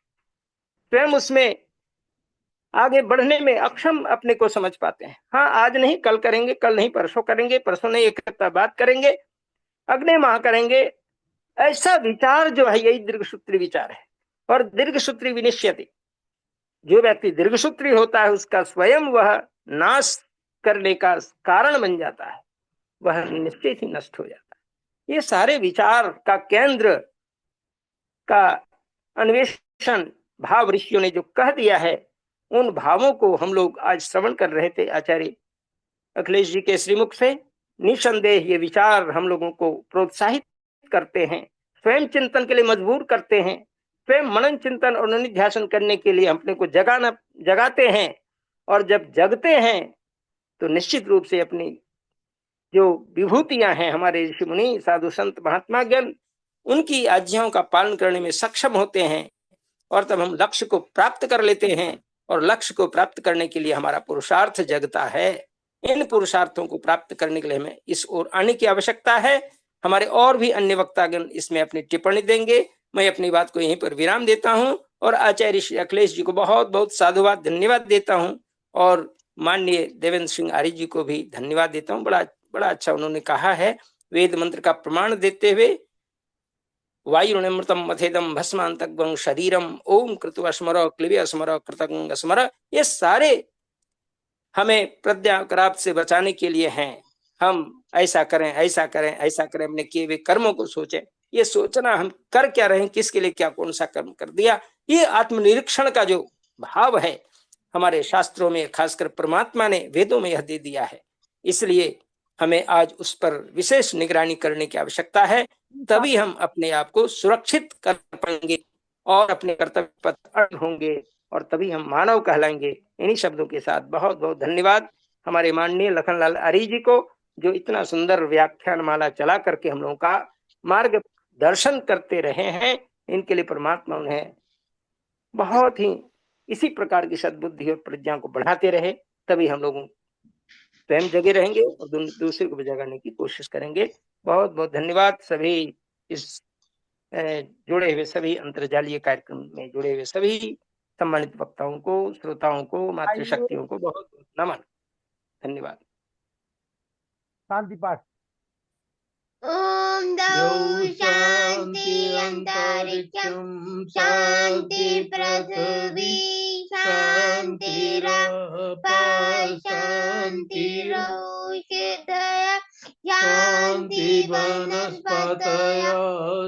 स्वयं उसमें आगे बढ़ने में अक्षम अपने को समझ पाते हैं। हाँ, आज नहीं कल करेंगे, कल नहीं परसों करेंगे, परसों नहीं एक हफ्ता बाद करेंगे, अगले माह करेंगे। ऐसा विचार जो है यही दीर्घसूत्री विचार है। और दीर्घसूत्री विनिश्यति, जो व्यक्ति दीर्घसूत्री होता है उसका स्वयं वह नाश करने का कारण बन जाता है, वह निश्चित ही नष्ट हो जाता है। ये सारे विचार का केंद्र का अन्वेषण भाव ऋषियों ने जो कह दिया है, उन भावों को हम लोग आज श्रवण कर रहे थे आचार्य अखिलेश जी के श्रीमुख से। निसंदेह ये विचार हम लोगों को प्रोत्साहित करते हैं, स्वयं चिंतन के लिए मजबूर करते हैं, स्वयं मनन चिंतन और निध्यासन करने के लिए अपने को जगाते हैं। और जब जगते हैं तो निश्चित रूप से अपनी जो विभूतियां हैं, हमारे ऋषि मुनि, साधु संत, महात्मा ज्ञान, उनकी आज्ञाओं का पालन करने में सक्षम होते हैं और तब हम लक्ष्य को प्राप्त कर लेते हैं। और लक्ष्य को प्राप्त करने के लिए हमारा पुरुषार्थ जगता है। इन पुरुषार्थों को प्राप्त करने के लिए हमें इस ओर आने की आवश्यकता है। हमारे और भी अन्य वक्तागण इसमें अपनी टिप्पणी देंगे। मैं अपनी बात को यहीं पर विराम देता हूं और आचार्य श्री अखिलेश जी को बहुत बहुत साधुवाद धन्यवाद देता हूं और माननीय देवेंद्र सिंह आर्य जी को भी धन्यवाद देता हूं। बड़ा अच्छा उन्होंने कहा है। वेद मंत्र का प्रमाण देते हुए वायुर्निमृतम मथेदम भस्मांतग्वं शरीरम ओम कृत्वा स्मर क्लिव्य स्मर कृतंग स्मर, ये सारे हमें प्रज्ञाक्रांत से बचाने के लिए हैं। हम ऐसा करें ऐसा करें ऐसा करें, अपने किए हुए कर्मों को सोचें। ये सोचना हम कर क्या रहे हैं, किसके लिए क्या कौन सा कर्म कर दिया, ये आत्मनिरीक्षण का जो भाव है हमारे शास्त्रों में, खासकर परमात्मा ने वेदों में यह दे दिया है। इसलिए हमें आज उस पर विशेष निगरानी करने की आवश्यकता है। तभी हम अपने आप को सुरक्षित कर पाएंगे और अपने कर्तव्य पर अड़े होंगे और तभी हम मानव कहलाएंगे। इन्हीं शब्दों के साथ बहुत बहुत धन्यवाद हमारे माननीय लखनलाल आर्य जी को, जो इतना सुंदर व्याख्यान माला चला करके हम लोगों का मार्ग दर्शन करते रहे हैं। इनके लिए परमात्मा उन्हें बहुत ही इसी प्रकार की सद्बुद्धि और प्रज्ञा को बढ़ाते रहे, तभी हम लोग स्वयं जगे रहेंगे और दूसरे को भी जगाने की कोशिश करेंगे। बहुत बहुत धन्यवाद सभी इस जुड़े हुए सभी अंतर्जालीय कार्यक्रम में जुड़े हुए सभी सम्मानित वक्ताओं को, श्रोताओं को, मातृशक्तियों को बहुत बहुत नमन। धन्यवाद। शांति पाठ। ओम द्यौः शांति अंतरिक्षं शांति पृथ्वी शांतिरपः शांतिरोषधयः शांति वनस्पतयः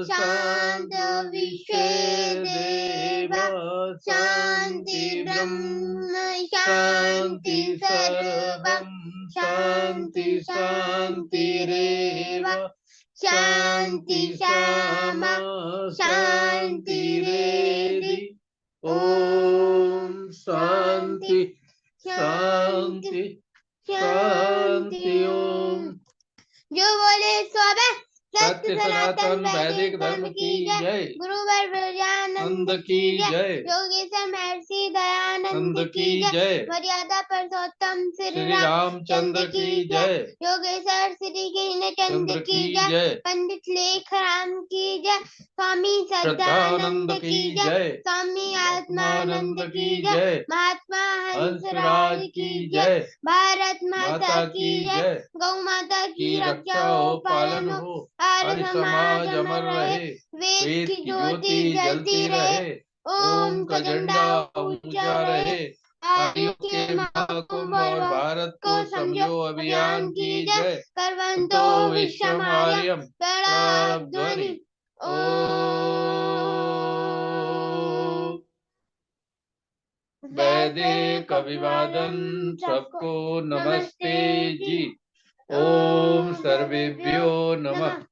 शान्तो विश्वे देवाः शांति ब्रह्म शांति सर्वं शांति शांतिरेव शांति श्यामा शांतिरेधि। ओम शांति शांति शांति। ओम। जो बोले स्वामी सत्य सनातन वैदिक धर्म की जय। गुरुवर ब्रजानंद की जय। योगेश्वर महर्षि दयानंद की जय। मर्यादा पुरुषोत्तम श्री रामचंद्र की जय। योगेश्वर श्री कृष्णचंद्र की जय। पंडित लेखराम की जय। स्वामी सच्चिदानंद की जय। स्वामी आत्मानंद की जय। महात्मा हंसराज की जय। भारत माता की जय। गौ माता की रक्षा हो पालन हो, आर्य समाज अमर रहे, वेद की ज्योति जलती रहे, ओम का झंडा ऊंचा रहे, आर्यों के महाकुंभ और भारत को समझो अभियान की जय। करवंतो विश्वम आर्यम ध्वनि। ओम। वैदिक अभिवादन सबको नमस्ते जी। ओम सर्वेभ्यो नमः।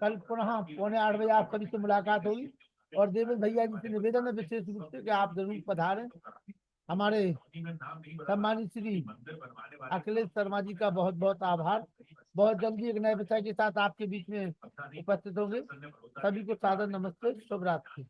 कल पुनः 7:45 बजे आप सभी से मुलाकात होगी और देवेंद्र भैया जी से निवेदन है विशेष रूप से कि आप जरूर पधारें। हमारे सम्मानित श्री अखिलेश शर्मा जी का बहुत बहुत आभार। बहुत जल्दी एक नए विषय के साथ आपके बीच में उपस्थित होंगे। सभी को सादर नमस्ते, शुभ रात्रि।